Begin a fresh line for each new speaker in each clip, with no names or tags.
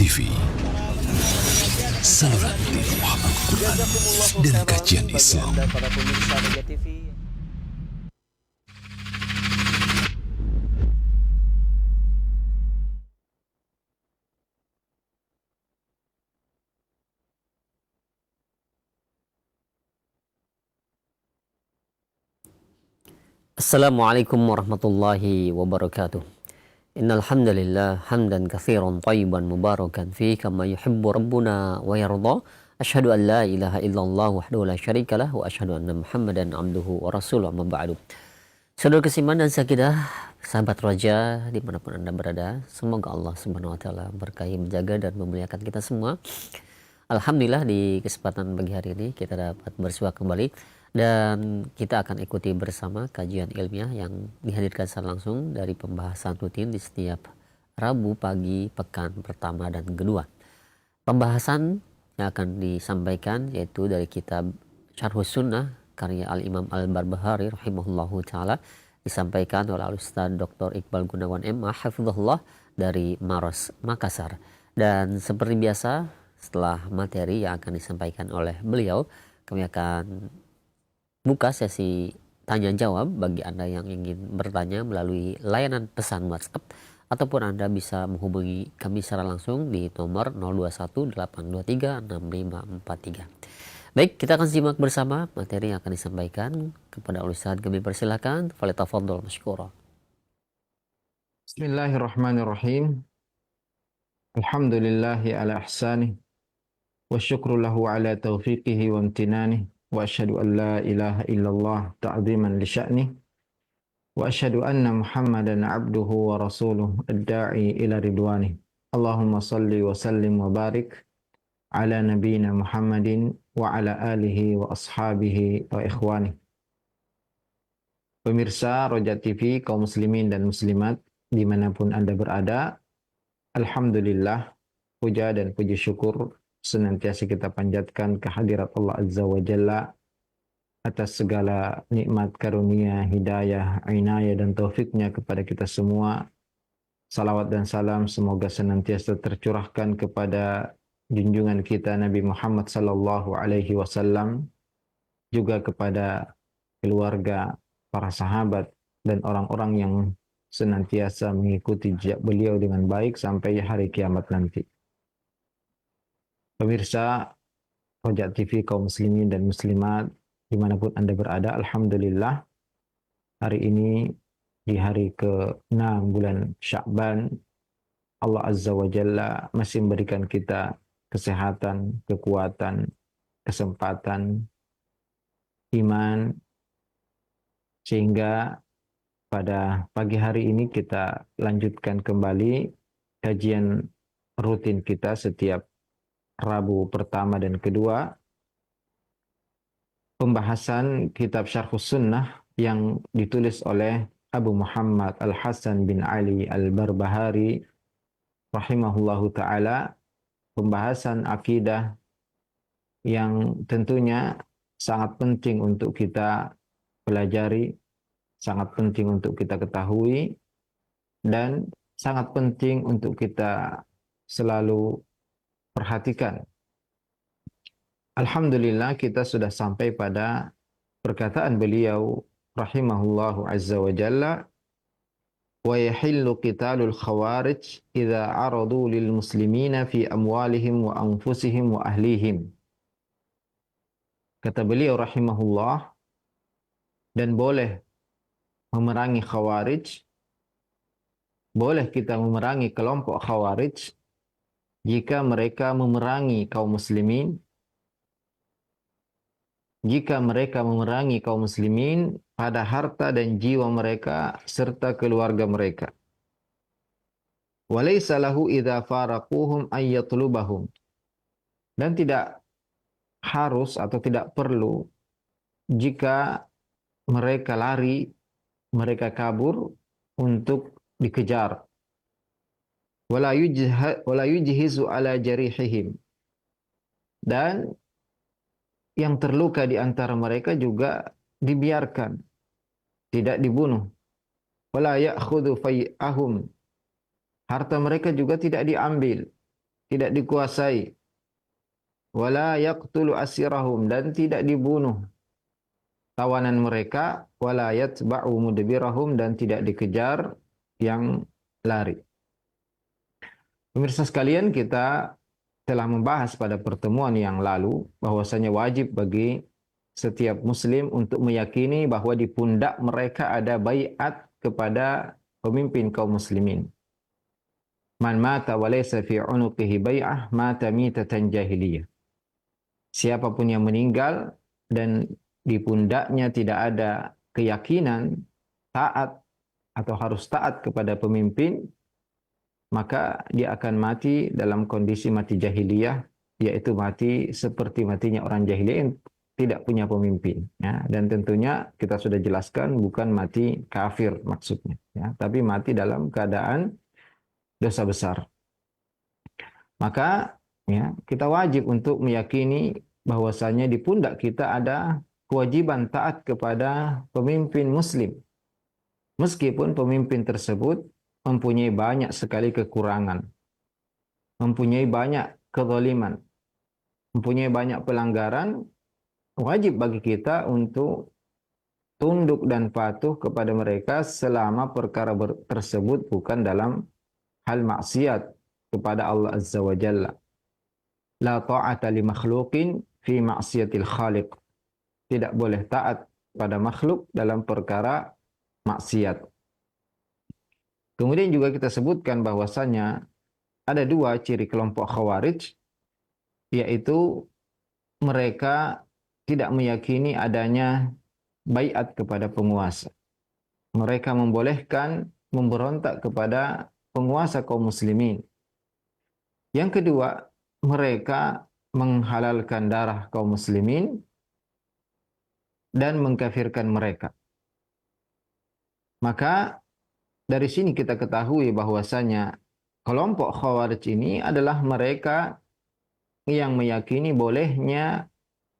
TV, saluran tilaah Al-Quran dan kajian Islam.
Para pemirsa Roja TV. Assalamualaikum warahmatullahi wabarakatuh. Innal hamdalillah hamdan katsiran thayyiban mubarakan fihi kama yuhibbu rabbuna wa yarda. Asyhadu an la ilaha illallah wahdahu la syarikalah wa asyhadu anna Muhammadan abduhu wa rasuluh amma ba'du. Saudara kesiman dan sakidah, sahabat Roja dimanapun Anda berada, semoga Allah Subhanahu wa taala berkahi, menjaga dan memuliakan kita semua. Alhamdulillah di kesempatan pagi hari ini kita dapat bersua kembali dan kita akan ikuti bersama kajian ilmiah yang dihadirkan secara langsung dari pembahasan rutin di setiap Rabu pagi pekan pertama dan kedua. Pembahasan yang akan disampaikan yaitu dari kitab Syarhus Sunnah karya Al-Imam Al-Barbahari rahimahullahu taala, disampaikan oleh Al-Ustaz Dr. Iqbal Gunawan MA hafizahullah dari Maros, Makassar. Dan seperti biasa, setelah materi yang akan disampaikan oleh beliau, kami akan buka sesi tanya jawab bagi Anda yang ingin bertanya melalui layanan pesan WhatsApp, ataupun Anda bisa menghubungi kami secara langsung di nomor 0218236543. Baik, kita akan simak bersama materi yang akan disampaikan kepada Ustaz. Kami persilakan, falyatafaddal masykura.
Bismillahirrahmanirrahim. Alhamdulillahi ala ihsanih. Wa syukru lahu ala taufiqihi wa amtinanih. Wa asyhadu an la ilaha illallah ta'ziman li sya'nih. Wa asyhadu anna Muhammadan abduhu wa rasuluh ad-da'i ila ridwanih. Allahumma salli wa sallim wa barik ala nabiyyina Muhammadin wa ala alihi wa ashabihi wa ikhwanih. Pemirsa Roja TV, kaum muslimin dan muslimat dimanapun Anda berada, alhamdulillah, puja dan puji syukur senantiasa kita panjatkan kehadirat Allah Azza wa Jalla atas segala nikmat, karunia, hidayah, inayah dan taufiknya kepada kita semua. Salawat dan salam semoga senantiasa tercurahkan kepada junjungan kita Nabi Muhammad sallallahu alaihi wasallam, juga kepada keluarga, para sahabat dan orang-orang yang senantiasa mengikuti jejak beliau dengan baik sampai hari kiamat nanti. Pemirsa Roja TV, kaum muslimin dan muslimat dimanapun Anda berada, alhamdulillah hari ini di hari ke-6 bulan Sya'ban, Allah Azza wa Jalla masih memberikan kita kesehatan, kekuatan, kesempatan, iman, sehingga pada pagi hari ini kita lanjutkan kembali kajian rutin kita setiap Rabu pertama dan kedua, pembahasan kitab Syarhus Sunnah yang ditulis oleh Abu Muhammad Al-Hasan bin Ali Al-Barbahari rahimahullahu ta'ala, pembahasan akidah yang tentunya sangat penting untuk kita pelajari, sangat penting untuk kita ketahui, dan sangat penting untuk kita selalu perhatikan. Alhamdulillah kita sudah sampai pada perkataan beliau rahimahullahu azza wa jalla, wa yahillu qitalul khawarij idza aradu lil muslimina fi amwalihim wa anfusihim wa ahlihim. Kata beliau rahimahullah, dan boleh memerangi khawarij, boleh kita memerangi kelompok khawarij jika mereka memerangi kaum muslimin, jika mereka memerangi kaum muslimin pada harta dan jiwa mereka serta keluarga mereka. Walaysa lahu idza faraquhum ay yatlubahum. Dan tidak harus atau tidak perlu jika mereka lari, mereka kabur untuk dikejar. Wala yujhizu ala jarihihim. Dan yang terluka di antara mereka juga dibiarkan, tidak dibunuh. Wala ya'khudhu fai'ahum. Harta mereka juga tidak diambil. tidak dikuasai. Wala yaqtulu asirahum, dan tidak dibunuh tawanan mereka. Wala yatba'u mudbirahum, dan tidak dikejar yang lari. Pemirsa sekalian, kita telah membahas pada pertemuan yang lalu bahwasanya wajib bagi setiap muslim untuk meyakini bahwa di pundak mereka ada baiat kepada pemimpin kaum muslimin. Man mata wa laysa fi unuqihi bai'ah mata mitatan jahiliyah. Siapapun yang meninggal dan di pundaknya tidak ada keyakinan taat atau harus taat kepada pemimpin, maka dia akan mati dalam kondisi mati jahiliyah, yaitu mati seperti matinya orang jahiliyah yang tidak punya pemimpin. Ya. Dan tentunya kita sudah jelaskan bukan mati kafir maksudnya, ya, tapi mati dalam keadaan dosa besar. Maka ya, kita wajib untuk meyakini bahwasanya di pundak kita ada kewajiban taat kepada pemimpin muslim. Meskipun pemimpin tersebut mempunyai banyak sekali kekurangan, mempunyai banyak kezaliman, mempunyai banyak pelanggaran, wajib bagi kita untuk tunduk dan patuh kepada mereka selama perkara tersebut bukan dalam hal maksiat kepada Allah Azza wa Jalla. La ta'ata li makhluqin fi maksiatil khaliq. Tidak boleh taat pada makhluk dalam perkara maksiat. Kemudian juga kita sebutkan bahwasanya ada dua ciri kelompok Khawarij, yaitu mereka tidak meyakini adanya baiat kepada penguasa. Mereka membolehkan memberontak kepada penguasa kaum muslimin. Yang kedua, mereka menghalalkan darah kaum muslimin dan mengkafirkan mereka. Maka dari sini kita ketahui bahwasanya kelompok Khawarij ini adalah mereka yang meyakini bolehnya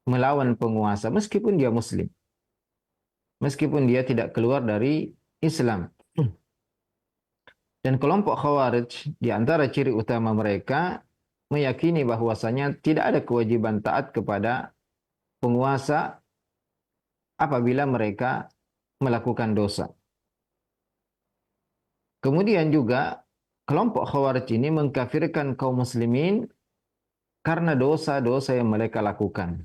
melawan penguasa meskipun dia muslim. Meskipun dia tidak keluar dari Islam. Dan kelompok Khawarij di antara ciri utama mereka meyakini bahwasanya tidak ada kewajiban taat kepada penguasa apabila mereka melakukan dosa. Kemudian juga kelompok Khawarij ini mengkafirkan kaum muslimin karena dosa-dosa yang mereka lakukan.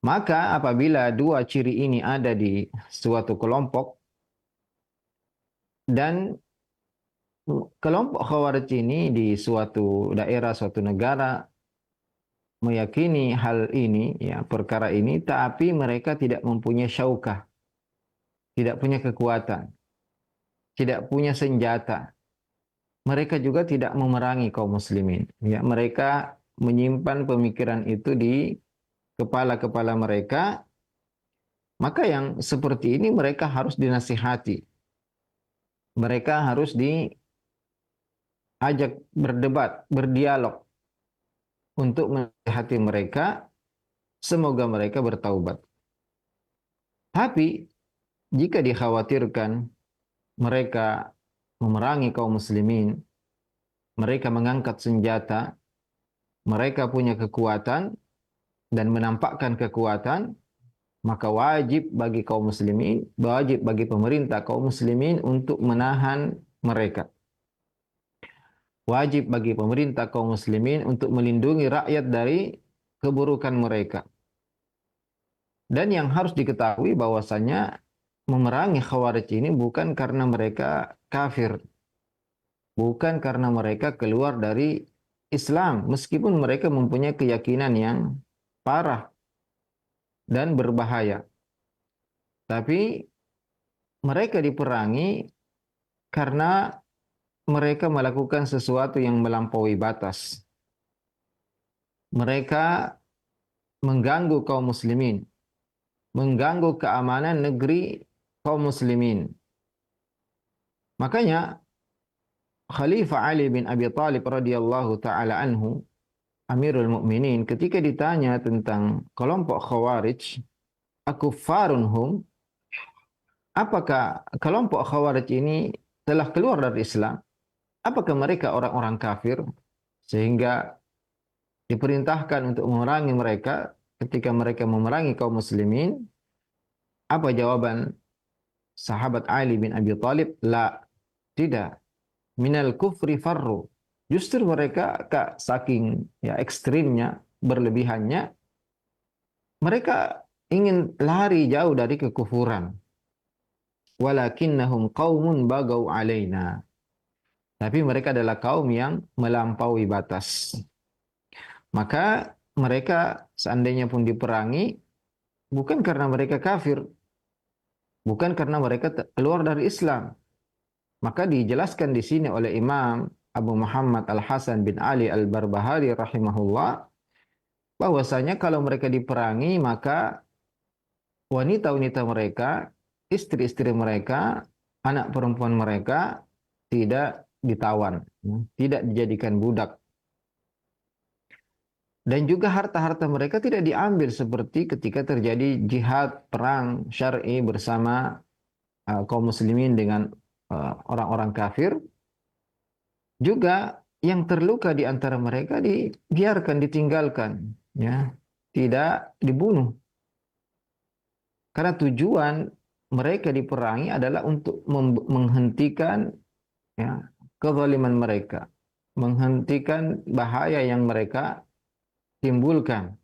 Maka apabila dua ciri ini ada di suatu kelompok dan kelompok Khawarij ini di suatu daerah, suatu negara meyakini hal ini, ya, perkara ini, tapi mereka tidak mempunyai syaukah, tidak punya kekuatan, tidak punya senjata. Mereka juga tidak memerangi kaum muslimin. Ya, mereka menyimpan pemikiran itu di kepala-kepala mereka. Maka yang seperti ini mereka harus dinasihati. Mereka harus diajak berdebat, berdialog untuk menasihati mereka. Semoga mereka bertaubat. Tapi jika dikhawatirkan mereka memerangi kaum muslimin, mereka mengangkat senjata, mereka punya kekuatan dan menampakkan kekuatan, maka wajib bagi kaum muslimin, wajib bagi pemerintah kaum muslimin untuk menahan mereka. Wajib bagi pemerintah kaum muslimin untuk melindungi rakyat dari keburukan mereka. Dan yang harus diketahui bahwasanya memerangi Khawarij ini bukan karena mereka kafir. Bukan karena mereka keluar dari Islam. Meskipun mereka mempunyai keyakinan yang parah dan berbahaya. Tapi mereka diperangi karena mereka melakukan sesuatu yang melampaui batas. Mereka mengganggu kaum muslimin. Mengganggu keamanan negeri kaum muslimin. Makanya Khalifah Ali bin Abi Thalib radhiyallahu taala anhu, Amirul Mukminin, ketika ditanya tentang kelompok Khawarij, akuffarun hum, apakah kelompok Khawarij ini telah keluar dari Islam? Apakah mereka orang-orang kafir? Sehingga diperintahkan untuk memerangi mereka. Ketika mereka memerangi kaum muslimin, apa jawaban sahabat Ali bin Abi Thalib? La, tidak. Minal kufri farru. Justru mereka saking ya ekstrimnya, berlebihannya, mereka ingin lari jauh dari kekufuran. Walakinnahum qaumun bagau alaina. Tapi mereka adalah kaum yang melampaui batas. Maka mereka seandainya pun diperangi, bukan karena mereka kafir, bukan karena mereka keluar dari Islam. Maka dijelaskan di sini oleh Imam Abu Muhammad Al-Hasan bin Ali Al-Barbahari rahimahullah, bahwasanya kalau mereka diperangi, maka wanita-wanita mereka, istri-istri mereka, anak perempuan mereka tidak ditawan, tidak dijadikan budak. Dan juga harta-harta mereka tidak diambil seperti ketika terjadi jihad perang syar'i bersama kaum muslimin dengan orang-orang kafir. Juga yang terluka di antara mereka dibiarkan, ditinggalkan, ya, tidak dibunuh. Karena tujuan mereka diperangi adalah untuk menghentikan ya, kezaliman mereka, menghentikan bahaya yang mereka timbulkan.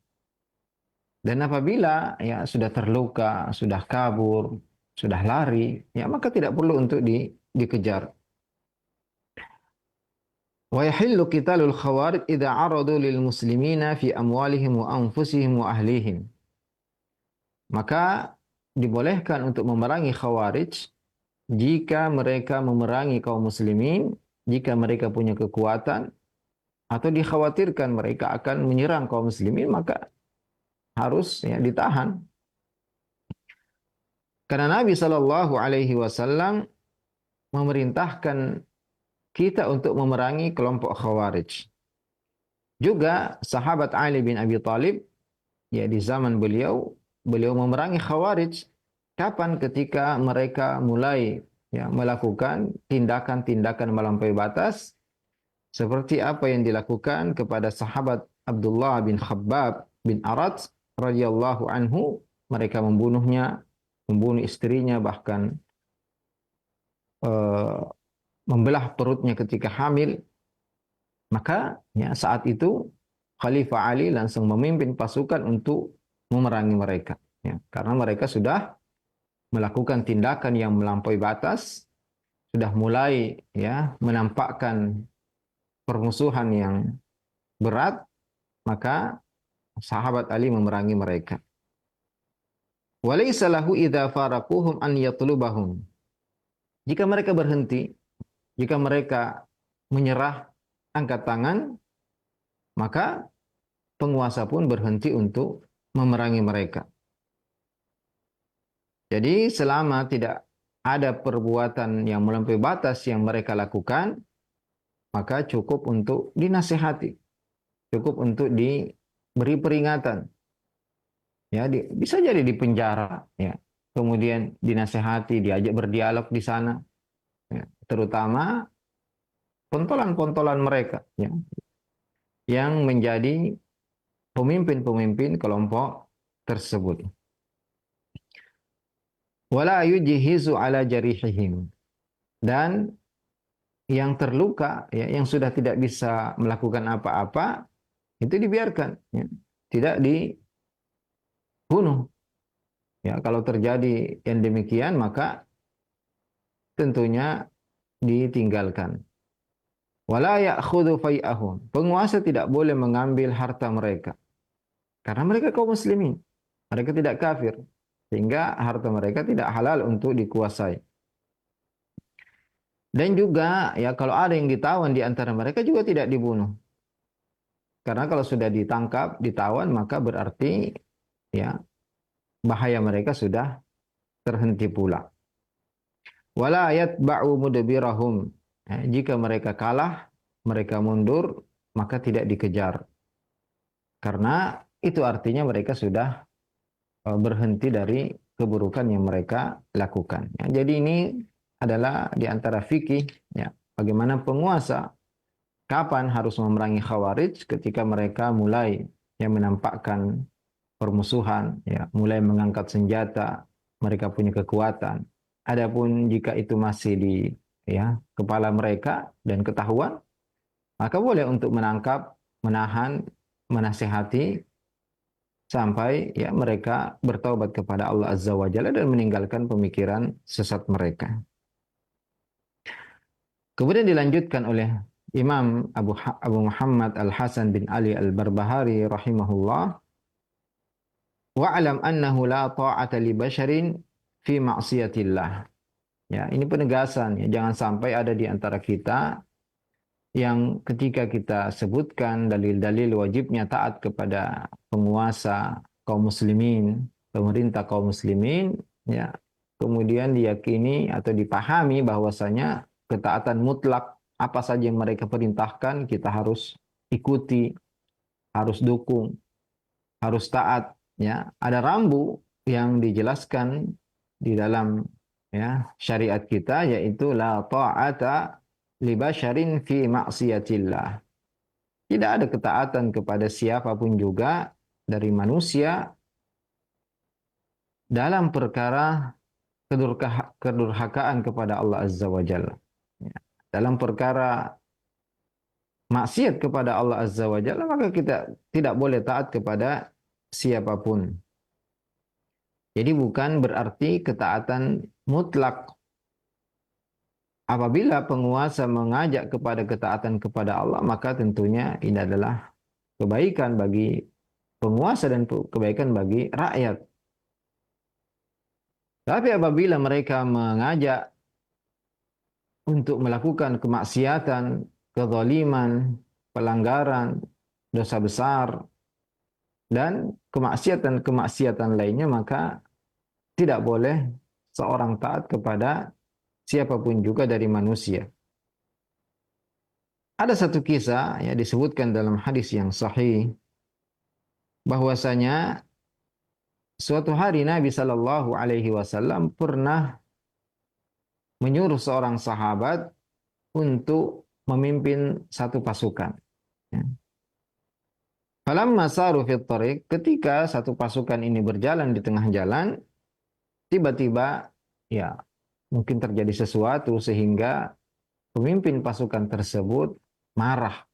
Dan apabila ya sudah terluka, sudah kabur, sudah lari, ya maka tidak perlu untuk dikejar. Wa yahillu qitalul khawarij idza aradu lil muslimina fi amwalihim wa anfusihim wa ahlihim. Maka dibolehkan untuk memerangi khawarij jika mereka memerangi kaum muslimin, jika mereka punya kekuatan atau dikhawatirkan mereka akan menyerang kaum muslimin, maka harus ya ditahan. Karena Nabi Shallallahu Alaihi Wasallam memerintahkan kita untuk memerangi kelompok khawarij. Juga sahabat Ali bin Abi Thalib, ya di zaman beliau memerangi khawarij. Kapan? Ketika mereka mulai ya melakukan tindakan-tindakan melampaui batas, seperti apa yang dilakukan kepada sahabat Abdullah bin Khabbab bin Arat radhiyallahu anhu. Mereka membunuhnya, membunuh istrinya, bahkan membelah perutnya ketika hamil. Maka ya, saat itu Khalifah Ali langsung memimpin pasukan untuk memerangi mereka, ya, karena mereka sudah melakukan tindakan yang melampaui batas, sudah mulai ya menampakkan permusuhan yang berat. Maka sahabat Ali memerangi mereka. Walaysa lahu idza faraquhum an yatlubahum. Jika mereka berhenti, jika mereka menyerah, angkat tangan, maka penguasa pun berhenti untuk memerangi mereka. Jadi selama tidak ada perbuatan yang melampaui batas yang mereka lakukan, maka cukup untuk dinasihati, cukup untuk diberi peringatan. Ya, bisa jadi di penjara, ya. Kemudian dinasihati, diajak berdialog di sana. Ya, terutama pontolan-pontolan mereka, ya, yang menjadi pemimpin-pemimpin kelompok tersebut. Wala yujhizu ala jarihihim. Dan yang terluka, ya, yang sudah tidak bisa melakukan apa-apa, itu dibiarkan, ya, tidak dibunuh. Ya, kalau terjadi yang demikian, maka tentunya ditinggalkan. Wala ya'khudhu fai'ahum. Penguasa tidak boleh mengambil harta mereka. Karena mereka kaum muslimin. Mereka tidak kafir. Sehingga harta mereka tidak halal untuk dikuasai. Dan juga ya kalau ada yang ditawan di antara mereka juga tidak dibunuh. Karena kalau sudah ditangkap, ditawan, maka berarti ya bahaya mereka sudah terhenti pula. Wala yatba'u mudbirahum. Jika mereka kalah, mereka mundur, maka tidak dikejar. Karena itu artinya mereka sudah berhenti dari keburukan yang mereka lakukan. Ya, jadi ini adalah di antara fikih, ya, bagaimana penguasa Kapan harus memerangi Khawarij? Ketika mereka mulai menampakkan permusuhan, mulai mengangkat senjata, mereka punya kekuatan. Adapun jika itu masih di kepala mereka dan ketahuan, maka boleh untuk menangkap, menahan, menasihati sampai mereka bertaubat kepada Allah Azza wa Jalla dan meninggalkan pemikiran sesat mereka. Kemudian dilanjutkan oleh Imam Abu Muhammad Al-Hasan bin Ali Al-Barbahari rahimahullah, wa'lam annahu la ta'ata li basharin fi ma'siyatillah. Ya, ini penegasan, jangan sampai ada di antara kita yang ketika kita sebutkan dalil-dalil wajibnya taat kepada penguasa kaum muslimin, pemerintah kaum muslimin, kemudian diyakini atau dipahami bahwasanya ketaatan mutlak, apa saja yang mereka perintahkan kita harus ikuti, harus dukung, harus taat. Ada rambu yang dijelaskan di dalam syariat kita, yaitu la ta'ata li basyarin fi ma'siyatillah. Tidak ada ketaatan kepada siapapun juga dari manusia dalam perkara kedurhakaan kepada Allah Azza wa Jalla. Dalam perkara maksiat kepada Allah Azza wa Jalla, maka kita tidak boleh taat kepada siapapun. Jadi bukan berarti ketaatan mutlak. Apabila penguasa mengajak kepada ketaatan kepada Allah, maka tentunya ini adalah kebaikan bagi penguasa dan kebaikan bagi rakyat. Tapi apabila mereka mengajak untuk melakukan kemaksiatan, kezaliman, pelanggaran, dosa besar, dan kemaksiatan-kemaksiatan lainnya, maka tidak boleh seorang taat kepada siapapun juga dari manusia. Ada satu kisah disebutkan dalam hadis yang sahih, bahwasanya suatu hari Nabi Shallallahu Alaihi Wasallam pernah menyuruh seorang sahabat untuk memimpin satu pasukan. Falamma saru fit tariq, ketika satu pasukan ini berjalan di tengah jalan, tiba-tiba mungkin terjadi sesuatu sehingga pemimpin pasukan tersebut marah.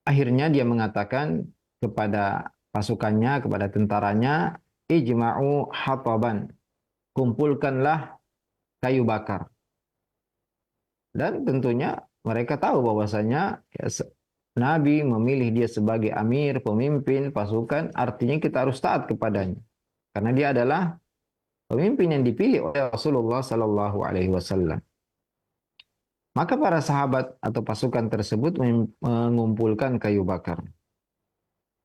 Akhirnya dia mengatakan kepada pasukannya, kepada tentaranya, ijma'u hataban, kumpulkanlah kayu bakar. Dan tentunya mereka tahu bahwasanya Nabi memilih dia sebagai amir, pemimpin pasukan, artinya kita harus taat kepadanya. Karena dia adalah pemimpin yang dipilih oleh Rasulullah Sallallahu Alaihi Wasallam. Maka para sahabat atau pasukan tersebut mengumpulkan kayu bakar.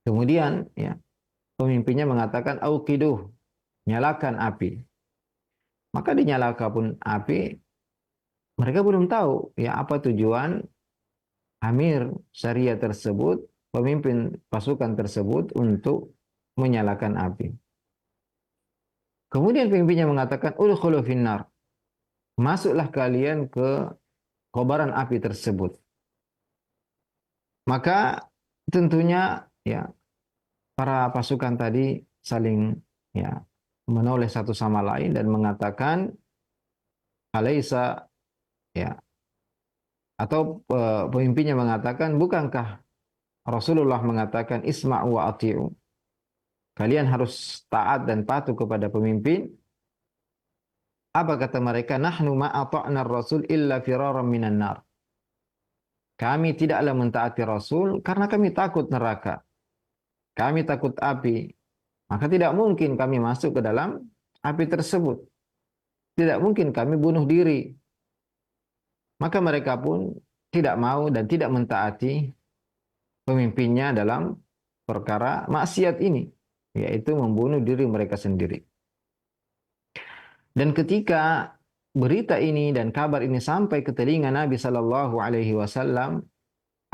Kemudian pemimpinnya mengatakan, auqiduh, nyalakan api. Maka dinyalakan pun api, mereka belum tahu apa tujuan amir syariah tersebut, pemimpin pasukan tersebut untuk menyalakan api. Kemudian pemimpinnya mengatakan, udkhulu finnar, masuklah kalian ke kobaran api tersebut. Maka tentunya para pasukan tadi saling menoleh satu sama lain dan mengatakan, alaisa, atau pemimpinnya mengatakan, bukankah Rasulullah mengatakan isma'u wa ati'u, kalian harus taat dan patuh kepada pemimpin? Apa kata mereka? Nahnu ma ata'na ar-rasul illa firaran minan nar, kami tidaklah mentaati Rasul karena kami takut neraka, kami takut api. Maka tidak mungkin kami masuk ke dalam api tersebut. Tidak mungkin kami bunuh diri. Maka mereka pun tidak mau dan tidak mentaati pemimpinnya dalam perkara maksiat ini, yaitu membunuh diri mereka sendiri. Dan ketika berita ini dan kabar ini sampai ke telinga Nabi Sallallahu Alaihi Wasallam,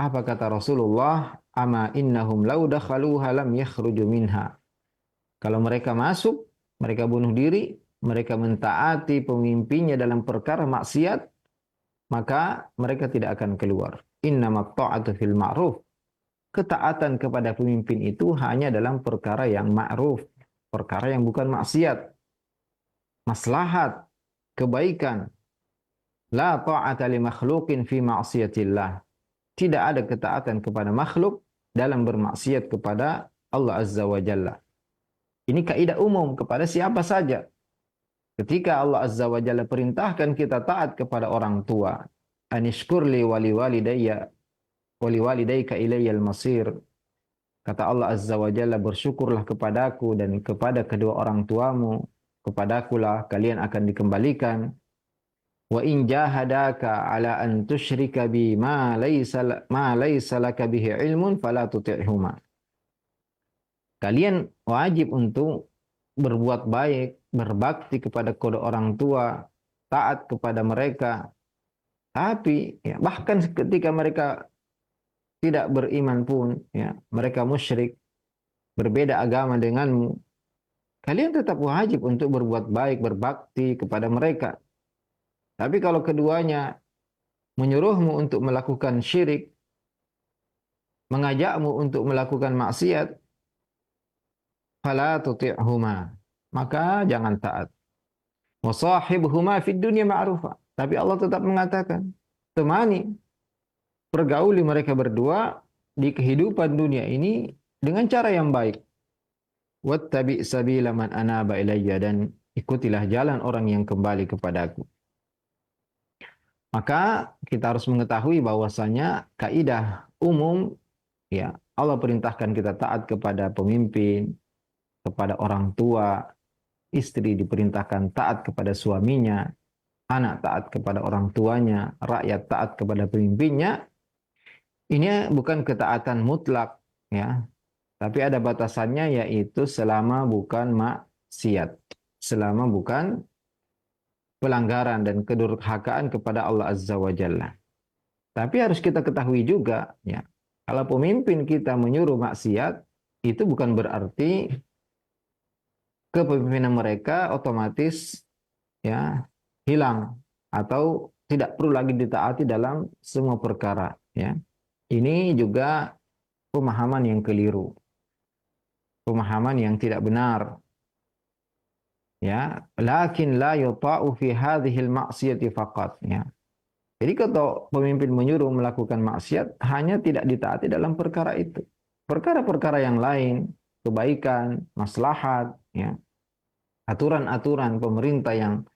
apa kata Rasulullah? Ama innahum law dakhaluha lam yakhruju minha. Kalau mereka masuk, mereka bunuh diri, mereka mentaati pemimpinnya dalam perkara maksiat, maka mereka tidak akan keluar. Innamat ta'atu fil ma'ruf. Ketaatan kepada pemimpin itu hanya dalam perkara yang ma'ruf, perkara yang bukan maksiat, maslahat, kebaikan. La ta'ata li makhluqin fi ma'siyatillah. Tidak ada ketaatan kepada makhluk dalam bermaksiat kepada Allah Azza wa Jalla. Ini kaidah umum kepada siapa saja. Ketika Allah Azza wa Jalla perintahkan kita taat kepada orang tua, anishkurli wali walidayka ilayyal masir. Kata Allah Azza wa Jalla, bersyukurlah kepadaku dan kepada kedua orang tuamu, kepadakulah kalian akan dikembalikan. Wa in jahadaka ala an tusyrika bi ma laysa laka bihi ilmun fala tuti'huma. Kalian wajib untuk berbuat baik, berbakti kepada kedua orang tua, taat kepada mereka. Tapi ya, bahkan ketika mereka tidak beriman pun, ya, mereka musyrik, berbeda agama denganmu, kalian tetap wajib untuk berbuat baik, berbakti kepada mereka. Tapi kalau keduanya menyuruhmu untuk melakukan syirik, mengajakmu untuk melakukan maksiat, fala tuti'huma, maka jangan taat. Wa sahibhuma fid dunya ma'rufa. Tapi Allah tetap mengatakan, temani, pergauli mereka berdua di kehidupan dunia ini dengan cara yang baik. Wattabi' sabila man anaba ilayya, dan ikutilah jalan orang yang kembali kepadaku. Maka kita harus mengetahui bahwasanya kaidah umum, ya, Allah perintahkan kita taat kepada pemimpin, kepada orang tua, istri diperintahkan taat kepada suaminya, anak taat kepada orang tuanya, rakyat taat kepada pemimpinnya. Ini bukan ketaatan mutlak, ya, tapi ada batasannya, yaitu selama bukan maksiat, selama bukan pelanggaran dan kedurhakaan kepada Allah Azza wa Jalla. Tapi harus kita ketahui juga, ya, kalau pemimpin kita menyuruh maksiat, itu bukan berarti kepemimpinan mereka otomatis, ya, hilang atau tidak perlu lagi ditaati dalam semua perkara, ya. Ini juga pemahaman yang keliru, pemahaman yang tidak benar, ya. Lakin la yuta'u fi hadhil ma'siyati faqat, ya. Jadi kalau pemimpin menyuruh melakukan maksiat, hanya tidak ditaati dalam perkara itu. Perkara-perkara yang lain, kebaikan, maslahat, ya, aturan-aturan pemerintah yang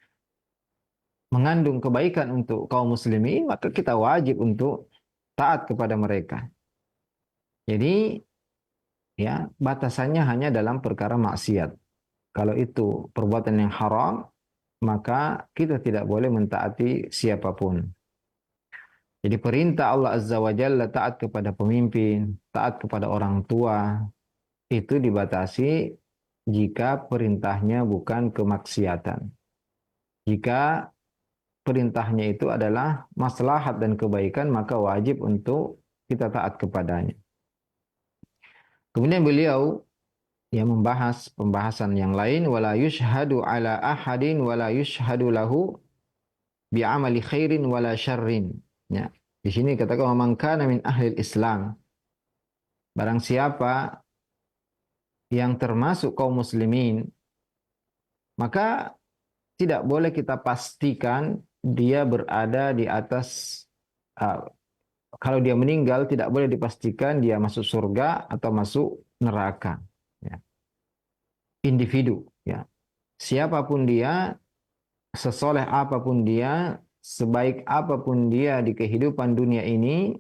mengandung kebaikan untuk kaum muslimin, maka kita wajib untuk taat kepada mereka. Jadi, ya, batasannya hanya dalam perkara maksiat. Kalau itu perbuatan yang haram, maka kita tidak boleh mentaati siapapun. Jadi perintah Allah Azza wa Jalla taat kepada pemimpin, taat kepada orang tua, itu dibatasi jika perintahnya bukan kemaksiatan. Jika perintahnya itu adalah maslahat dan kebaikan, maka wajib untuk kita taat kepadanya. Kemudian beliau yang membahas pembahasan yang lain, wala yushhadu ala ahadin wala yushhadu lahu bi'amali khairin wala syarrin. Ya, di sini katakan man kana min ahli Islam. Barang siapa yang termasuk kaum muslimin, maka tidak boleh kita pastikan dia berada di atas, kalau dia meninggal tidak boleh dipastikan dia masuk surga atau masuk neraka, ya. Individu, ya, siapapun dia, sesoleh apapun dia, sebaik apapun dia di kehidupan dunia ini,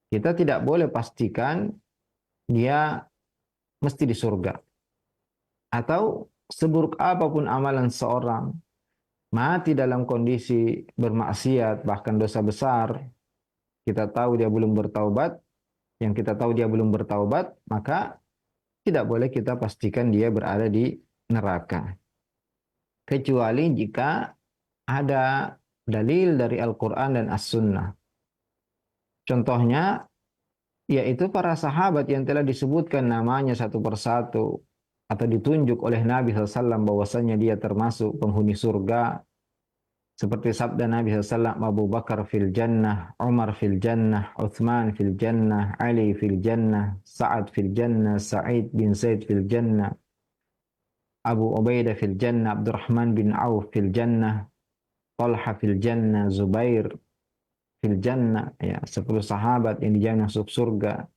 kita tidak boleh pastikan dia mesti di surga. Atau seburuk apapun amalan seorang, mati dalam kondisi bermaksiat, bahkan dosa besar, kita tahu dia belum bertaubat, yang kita tahu dia belum bertaubat, maka tidak boleh kita pastikan dia berada di neraka. Kecuali jika ada dalil dari Al-Quran dan As-Sunnah. Contohnya, yaitu para sahabat yang telah disebutkan namanya satu persatu, atau ditunjuk oleh Nabi SAW bahwasanya dia termasuk penghuni surga, Seperti sabda Nabi SAW, Abu Bakar fil jannah, Umar fil jannah, Uthman fil jannah, Ali fil jannah, Sa'ad fil jannah, Sa'id bin Zaid fil jannah, Abu Ubaidah fil jannah, Abdurrahman bin Auf fil jannah, Talha fil jannah, Zubair fil jannah, ya, 10 sahabat yang dijamin masuk surga,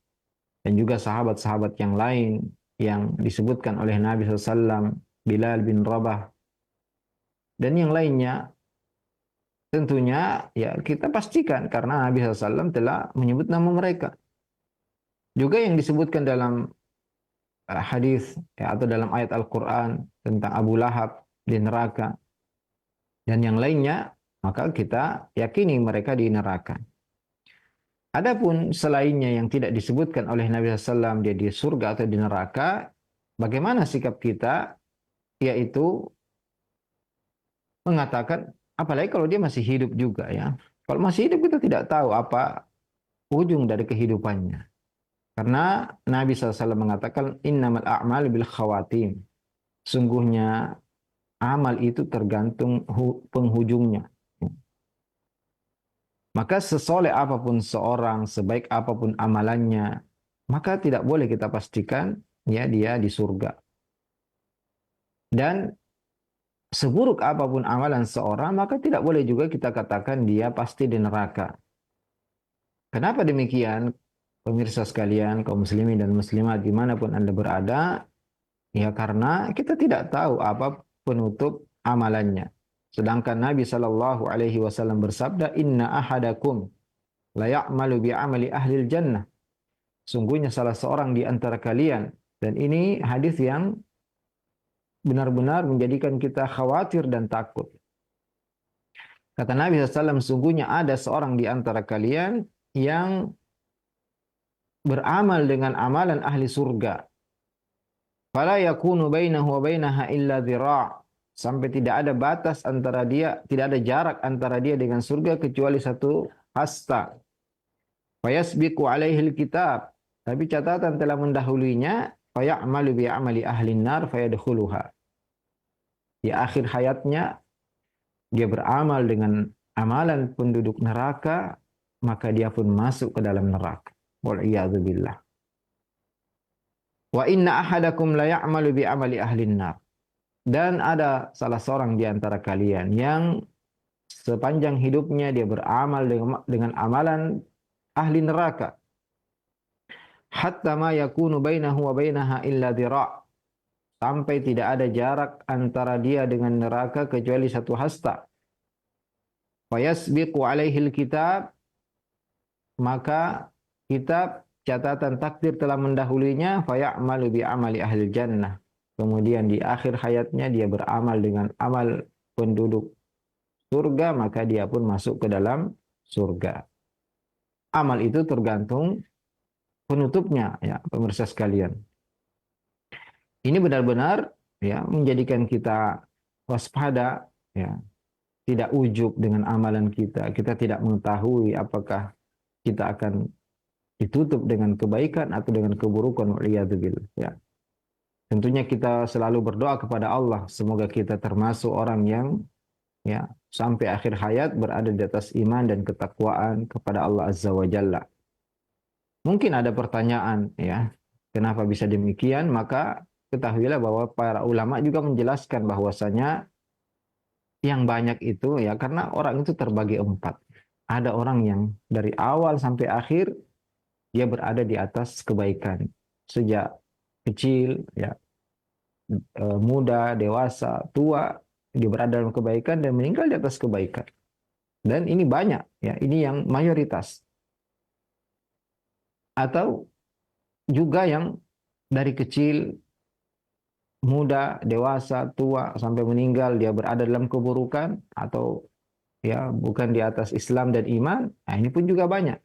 dan juga sahabat-sahabat yang lain yang disebutkan oleh Nabi SAW, Bilal bin Rabah, dan yang lainnya. Tentunya ya kita pastikan karena Nabi SAW telah menyebut nama mereka. Juga yang disebutkan dalam hadis ya, atau dalam ayat Al-Quran tentang Abu Lahab di neraka dan yang lainnya, maka kita yakini mereka di neraka. Adapun selainnya yang tidak disebutkan oleh Nabi SAW, dia di surga atau di neraka, bagaimana sikap kita? Yaitu mengatakan, apalagi kalau dia masih hidup juga ya. Kalau masih hidup kita tidak tahu apa ujung dari kehidupannya. Karena Nabi SAW mengatakan, innamal a'mal bil khawatim. Sungguhnya amal itu tergantung penghujungnya. Maka sesoleh apapun seorang, sebaik apapun amalannya, maka tidak boleh kita pastikan ya dia di surga. Dan seburuk apapun amalan seorang, maka tidak boleh juga kita katakan dia pasti di neraka. Kenapa demikian? Pemirsa sekalian, kaum muslimin dan muslimat dimanapun Anda berada, ya karena kita tidak tahu apa penutup amalannya. Sedangkan Nabi SAW bersabda, Inna ahadakum la ya'malu bi'amali ahlil jannah. Sungguhnya salah seorang di antara kalian, dan ini hadis yang benar-benar menjadikan kita khawatir dan takut. Kata Nabi SAW, sungguhnya ada seorang di antara kalian yang beramal dengan amalan ahli surga. Fala yakunu bainahu wa bainaha illa dhira'. Sampai tidak ada batas antara dia, tidak ada jarak antara dia dengan surga kecuali satu hasta. Fayasbiqu alaihil kitab. Tapi catatan telah mendahulunya, faya'malu bi'amali ahlin nar fayadkhuluha. Di akhir hayatnya dia beramal dengan amalan penduduk neraka, maka dia pun masuk ke dalam neraka. Wal'iyadzubillah. Wa inna ahadakum la ya'malu bi'amali ahlin nar. Dan ada salah seorang di antara kalian yang sepanjang hidupnya dia beramal dengan amalan ahli neraka. Hatta ma yakunu bainahu wa bainaha illa dhira'. Sampai tidak ada jarak antara dia dengan neraka kecuali satu hasta. Fayasbiqu alaihil kitab. Maka kitab catatan takdir telah mendahulunya. Faya'malu bi'amali ahli jannah. Kemudian di akhir hayatnya dia beramal dengan amal penduduk surga, maka dia pun masuk ke dalam surga. Amal itu tergantung penutupnya, ya pemirsa sekalian. Ini benar-benar ya menjadikan kita waspada, ya, tidak ujub dengan amalan kita. Kita tidak mengetahui apakah kita akan ditutup dengan kebaikan atau dengan keburukan. Waliyadzubillah, ya. Tentunya kita selalu berdoa kepada Allah, semoga kita termasuk orang yang ya sampai akhir hayat berada di atas iman dan ketakwaan kepada Allah Azza wa Jalla. Mungkin ada pertanyaan, ya, kenapa bisa demikian? Maka ketahuilah bahwa para ulama juga menjelaskan bahwasanya yang banyak itu ya karena orang itu terbagi 4. Ada orang yang dari awal sampai akhir dia berada di atas kebaikan. Sejak kecil, ya, muda, dewasa, tua, dia berada dalam kebaikan dan meninggal di atas kebaikan. Dan ini banyak, ya, ini yang mayoritas. Atau juga yang dari kecil, muda, dewasa, tua, sampai meninggal dia berada dalam keburukan atau ya bukan di atas Islam dan iman. Nah, ini pun juga banyak.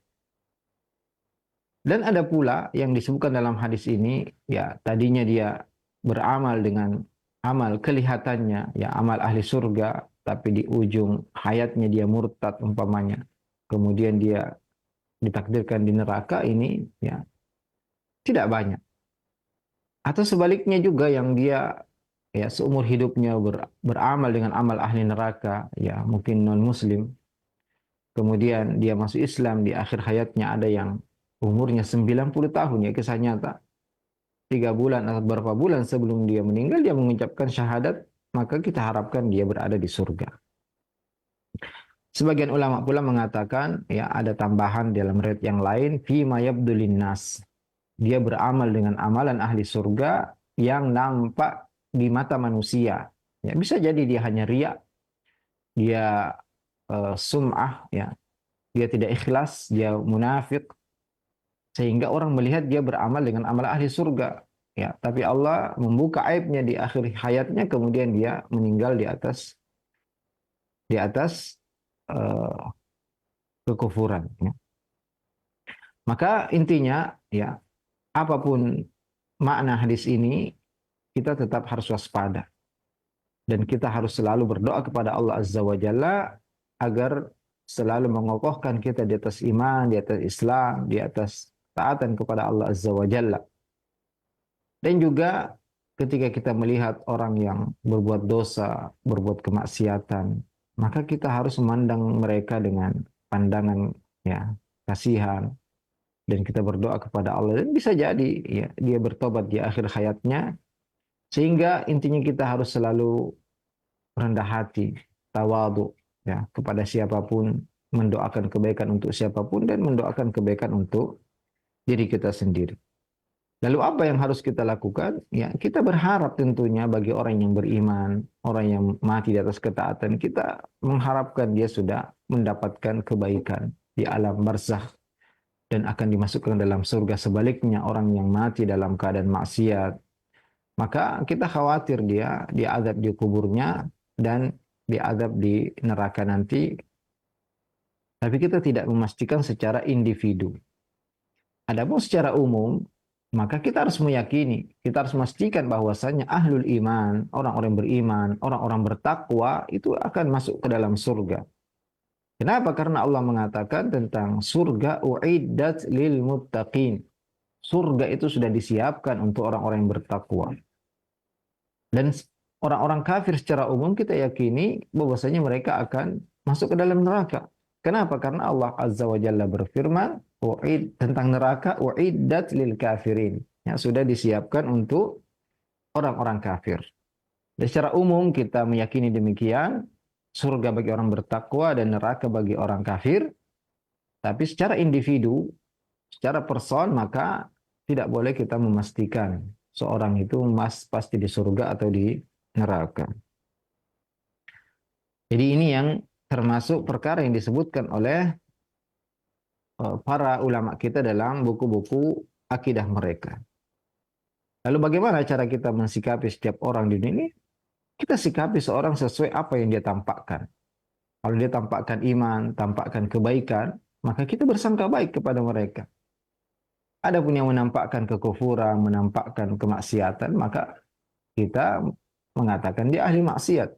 Dan ada pula yang disebutkan dalam hadis ini, ya tadinya dia beramal dengan amal kelihatannya, ya amal ahli surga, tapi di ujung hayatnya dia murtad umpamanya. Kemudian dia ditakdirkan di neraka, ini ya tidak banyak. Atau sebaliknya juga yang dia ya seumur hidupnya beramal dengan amal ahli neraka, ya mungkin non muslim, kemudian dia masuk Islam di akhir hayatnya, ada yang umurnya 90 tahun, ya kisah nyata, 3 bulan atau beberapa bulan sebelum dia meninggal dia mengucapkan syahadat, maka kita harapkan dia berada di surga. Sebagian ulama pula mengatakan, ya ada tambahan dalam riwayat yang lain, fima yabdulin nas. Dia beramal dengan amalan ahli surga yang nampak di mata manusia. Ya, bisa jadi dia hanya riya, dia sum'ah, ya, dia tidak ikhlas, dia munafik, sehingga orang melihat dia beramal dengan amal ahli surga. Ya, tapi Allah membuka aibnya di akhir hayatnya, kemudian dia meninggal di atas kekufuran. Ya. Maka intinya, ya apapun makna hadis ini, kita tetap harus waspada. Dan kita harus selalu berdoa kepada Allah Azza wa Jalla agar selalu mengokohkan kita di atas iman, di atas Islam, di atas taatan kepada Allah Azza wa Jalla. Dan juga ketika kita melihat orang yang berbuat dosa, berbuat kemaksiatan, maka kita harus memandang mereka dengan pandangan, ya, kasihan, dan kita berdoa kepada Allah, dan bisa jadi, ya, dia bertobat di akhir hayatnya. Sehingga intinya kita harus selalu rendah hati, tawadhu, ya, kepada siapapun, mendoakan kebaikan untuk siapapun, dan mendoakan kebaikan untuk diri kita sendiri. Lalu apa yang harus kita lakukan? Ya, kita berharap tentunya bagi orang yang beriman, orang yang mati di atas ketaatan, kita mengharapkan dia sudah mendapatkan kebaikan di alam barzakh dan akan dimasukkan dalam surga. Sebaliknya, orang yang mati dalam keadaan maksiat, maka kita khawatir dia diazab di kuburnya dan diazab di neraka nanti. Tapi kita tidak memastikan secara individu. Adapun secara umum, maka kita harus meyakini, kita harus memastikan bahwasanya ahlul iman, orang-orang beriman, orang-orang bertakwa itu akan masuk ke dalam surga. Kenapa? Karena Allah mengatakan tentang surga, uiddat lil muttaqin. Surga itu sudah disiapkan untuk orang-orang yang bertakwa. Dan orang-orang kafir secara umum kita yakini bahwasanya mereka akan masuk ke dalam neraka. Kenapa? Karena Allah Azza wa Jalla berfirman tentang neraka, uiddat lil kafirin. Ya, sudah disiapkan untuk orang-orang kafir. Dan secara umum kita meyakini demikian, surga bagi orang bertakwa dan neraka bagi orang kafir. Tapi secara individu, secara person, maka tidak boleh kita memastikan seorang itu pasti di surga atau di neraka. Jadi ini yang termasuk perkara yang disebutkan oleh para ulama kita dalam buku-buku akidah mereka. Lalu bagaimana cara kita mensikapi setiap orang di dunia ini? Kita sikapi seorang sesuai apa yang dia tampakkan. Kalau dia tampakkan iman, tampakkan kebaikan, maka kita bersangka baik kepada mereka. Adapun yang menampakkan kekufuran, menampakkan kemaksiatan, maka kita mengatakan dia ahli maksiat.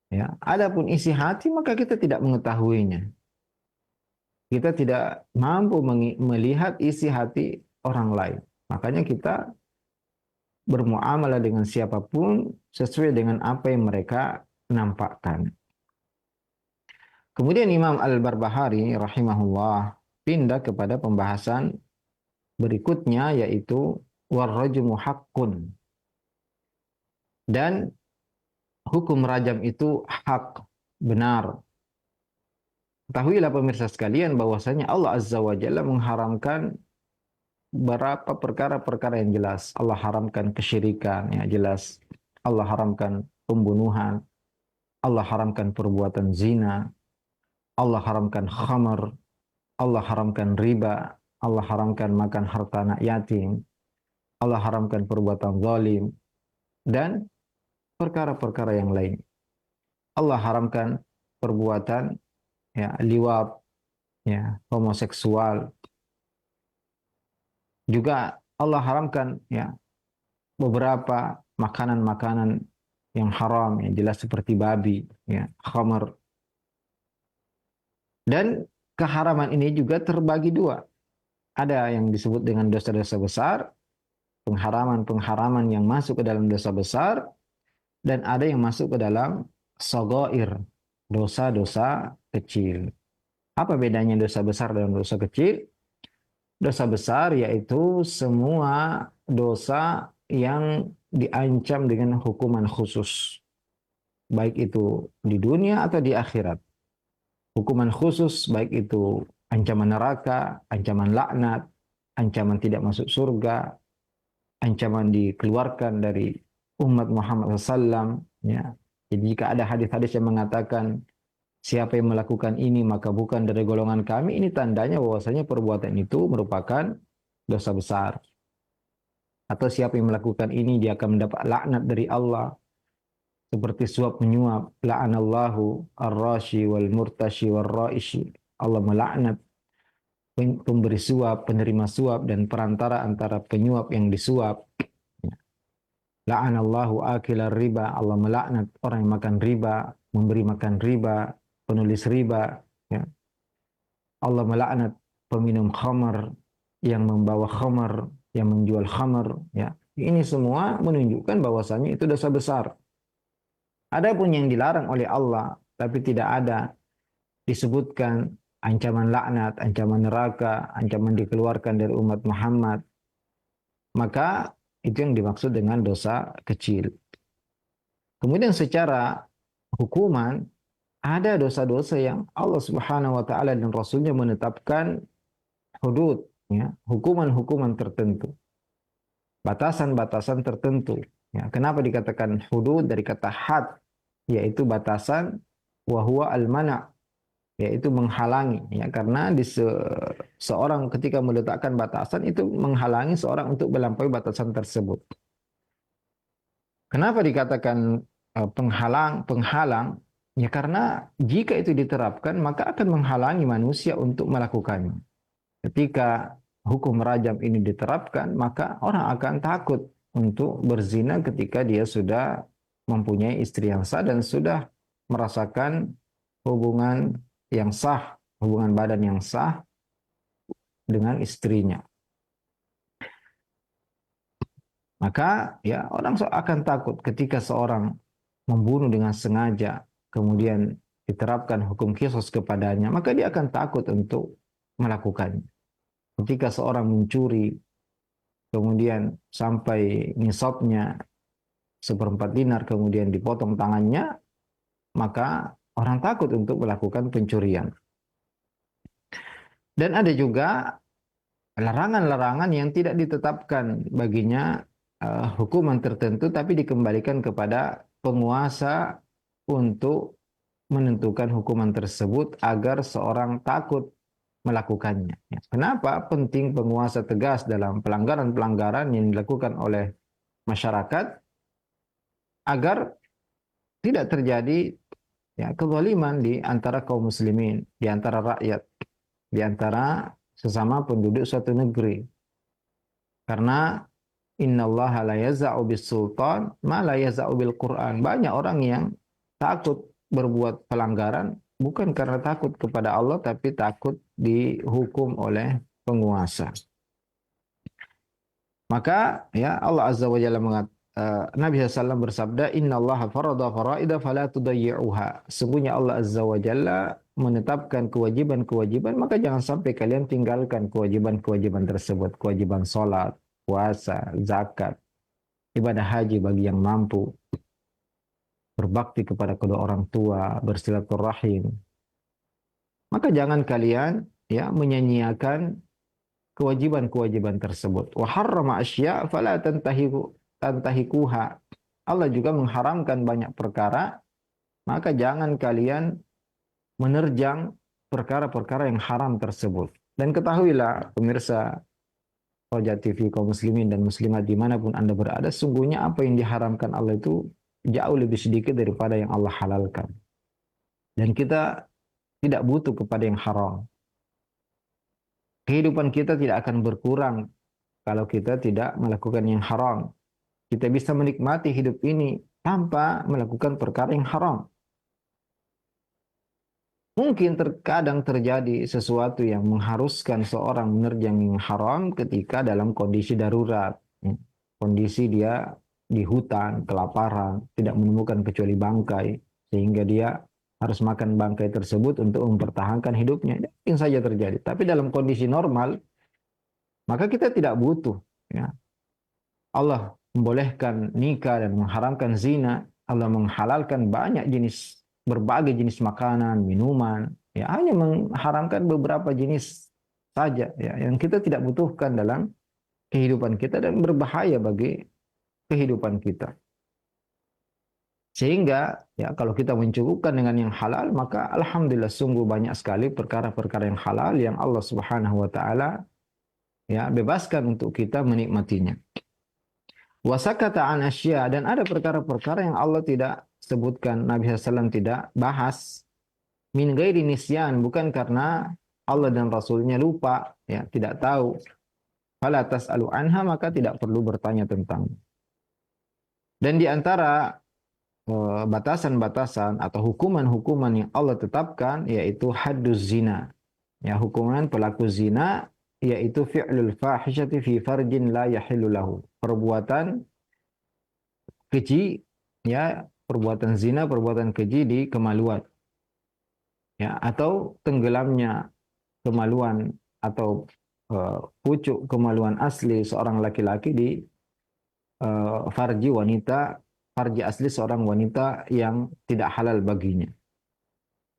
Ya, adapun isi hati, maka kita tidak mengetahuinya. Kita tidak mampu melihat isi hati orang lain. Makanya kita bermuamalah dengan siapapun sesuai dengan apa yang mereka nampakkan. Kemudian Imam Al-Barbahari rahimahullah pindah kepada pembahasan berikutnya, yaitu warrajmu haqqun. Dan hukum rajam itu hak, benar. Ketahuilah pemirsa sekalian bahwasanya Allah Azza wa Jalla mengharamkan beberapa perkara-perkara yang jelas. Allah haramkan kesyirikan, ya jelas. Allah haramkan pembunuhan. Allah haramkan perbuatan zina. Allah haramkan khamar. Allah haramkan riba. Allah haramkan makan harta anak yatim. Allah haramkan perbuatan zalim. Dan perkara-perkara yang lain. Allah haramkan perbuatan, ya, liwat, ya, homoseksual. Juga Allah haramkan, ya, beberapa makanan-makanan yang haram, yang jelas seperti babi, ya, khamar. Dan keharaman ini juga terbagi dua. Ada yang disebut dengan dosa-dosa besar, pengharaman-pengharaman yang masuk ke dalam dosa besar, dan ada yang masuk ke dalam shaghair, dosa-dosa kecil. Apa bedanya dosa besar dan dosa kecil? Dosa besar yaitu semua dosa yang diancam dengan hukuman khusus, baik itu di dunia atau di akhirat. Hukuman khusus baik itu ancaman neraka, ancaman laknat, ancaman tidak masuk surga, ancaman dikeluarkan dari umat Muhammad SAW. Ya. Jadi jika ada hadis-hadis yang mengatakan siapa yang melakukan ini maka bukan dari golongan kami, ini tandanya bahwasanya perbuatan itu merupakan dosa besar. Atau siapa yang melakukan ini dia akan mendapat laknat dari Allah, seperti suap menyuap. La'anallahu ar-rashi wal murtashi wal ra'ishi. Allah melaknat pemberi suap, penerima suap, dan perantara antara penyuap yang disuap. La'anallahu akilar riba. Allah melaknat orang yang makan riba, memberi makan riba, penulis riba. Ya. Allah melaknat peminum khamar, yang membawa khamar, yang menjual khamar. Ya. Ini semua menunjukkan bahwasanya itu dosa besar. Adapun yang dilarang oleh Allah, tapi tidak ada disebutkan ancaman laknat, ancaman neraka, ancaman dikeluarkan dari umat Muhammad, maka itu yang dimaksud dengan dosa kecil. Kemudian secara hukuman, ada dosa-dosa yang Allah Subhanahu wa taala dan Rasulnya menetapkan hudud, ya, hukuman-hukuman tertentu, batasan-batasan tertentu. Ya, kenapa dikatakan hudud dari kata had, yaitu batasan, wa huwa al-mana', yaitu menghalangi. Ya, karena seorang ketika meletakkan batasan itu menghalangi seorang untuk melampaui batasan tersebut. Kenapa dikatakan penghalang? Ya karena jika itu diterapkan maka akan menghalangi manusia untuk melakukannya. Ketika hukum rajam ini diterapkan, maka orang akan takut untuk berzina ketika dia sudah mempunyai istri yang sah dan sudah merasakan hubungan yang sah, hubungan badan yang sah dengan istrinya. Maka ya orang akan takut ketika seorang membunuh dengan sengaja, kemudian diterapkan hukum qisas kepadanya, maka dia akan takut untuk melakukannya. Ketika seorang mencuri, kemudian sampai nisabnya 1/4 dinar, kemudian dipotong tangannya, maka orang takut untuk melakukan pencurian. Dan ada juga larangan-larangan yang tidak ditetapkan baginya hukuman tertentu, tapi dikembalikan kepada penguasa untuk menentukan hukuman tersebut agar seorang takut melakukannya. Kenapa penting penguasa tegas dalam pelanggaran-pelanggaran yang dilakukan oleh masyarakat agar tidak terjadi ya kezaliman di antara kaum muslimin, di antara rakyat, di antara sesama penduduk suatu negeri. Karena innallaha la yaza'u bis sultan ma la yaza'u bil Qur'an. Banyak orang yang takut berbuat pelanggaran bukan karena takut kepada Allah, tapi takut dihukum oleh penguasa. Maka ya Allah Azza wa Jalla Nabi SAW bersabda, innallaha farada faraida fala tudayyi'uha. Sesungguhnya Allah Azza wa Jalla menetapkan kewajiban-kewajiban, maka jangan sampai kalian tinggalkan kewajiban-kewajiban tersebut. Kewajiban sholat, puasa, zakat, ibadah haji bagi yang mampu, berbakti kepada kedua orang tua, bersilaturahim. Maka jangan kalian ya menyanyiakan kewajiban-kewajiban tersebut. Wa harrama asya' fala tantahikuha. Allah juga mengharamkan banyak perkara, maka jangan kalian menerjang perkara-perkara yang haram tersebut. Dan ketahuilah pemirsa Roja TV kaum muslimin dan muslimat dimanapun Anda berada, sungguhnya apa yang diharamkan Allah itu jauh lebih sedikit daripada yang Allah halalkan. Dan kita tidak butuh kepada yang haram. Kehidupan kita tidak akan berkurang kalau kita tidak melakukan yang haram. Kita bisa menikmati hidup ini tanpa melakukan perkara yang haram. Mungkin terkadang terjadi sesuatu yang mengharuskan seorang menerjang yang haram ketika dalam kondisi darurat. kondisi dia di hutan, kelaparan, tidak menemukan kecuali bangkai, sehingga dia harus makan bangkai tersebut untuk mempertahankan hidupnya. Ini mungkin saja terjadi. Tapi dalam kondisi normal, maka kita tidak butuh. Ya. Allah membolehkan nikah dan mengharamkan zina. Allah menghalalkan berbagai jenis makanan, minuman. Ya, hanya mengharamkan beberapa jenis saja ya, yang kita tidak butuhkan dalam kehidupan kita dan berbahaya bagi kehidupan kita. Sehingga ya kalau kita mencukupkan dengan yang halal, maka alhamdulillah sungguh banyak sekali perkara-perkara yang halal yang Allah Subhanahu wa taala ya bebaskan untuk kita menikmatinya. Wasakata an asya, dan ada perkara-perkara yang Allah tidak sebutkan, Nabi SAW tidak bahas, min ghairi nisyan, bukan karena Allah dan Rasulnya lupa, ya tidak tahu. Fala tas'alu anha, maka tidak perlu bertanya tentang. Dan di antara batasan-batasan atau hukuman-hukuman yang Allah tetapkan yaitu hadduz zina. Ya, hukuman pelaku zina yaitu fi'lul fahishati fi farjin la yahillu lahu. Perbuatan keji, ya, perbuatan zina, perbuatan keji di kemaluan. Ya, atau tenggelamnya kemaluan atau pucuk kemaluan asli seorang laki-laki di farji wanita, farji asli seorang wanita yang tidak halal baginya.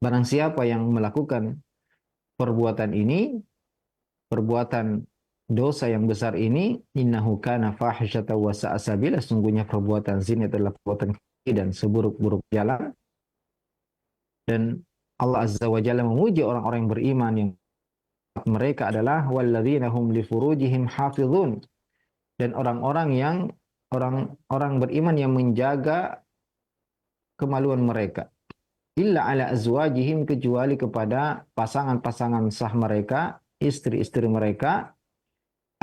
Barang siapa yang melakukan perbuatan ini, perbuatan dosa yang besar ini, innahu kana fahisyata wa sa'a sabila, sungguhnya perbuatan zina adalah perbuatan keji dan seburuk-buruk jalan. Dan Allah Azza wa Jalla memuji orang-orang yang beriman yang mereka adalah walladzina hum li furujihim hafizun, dan orang-orang beriman yang menjaga kemaluan mereka. Illa ala azwajihim, kecuali kepada pasangan-pasangan sah mereka, istri-istri mereka,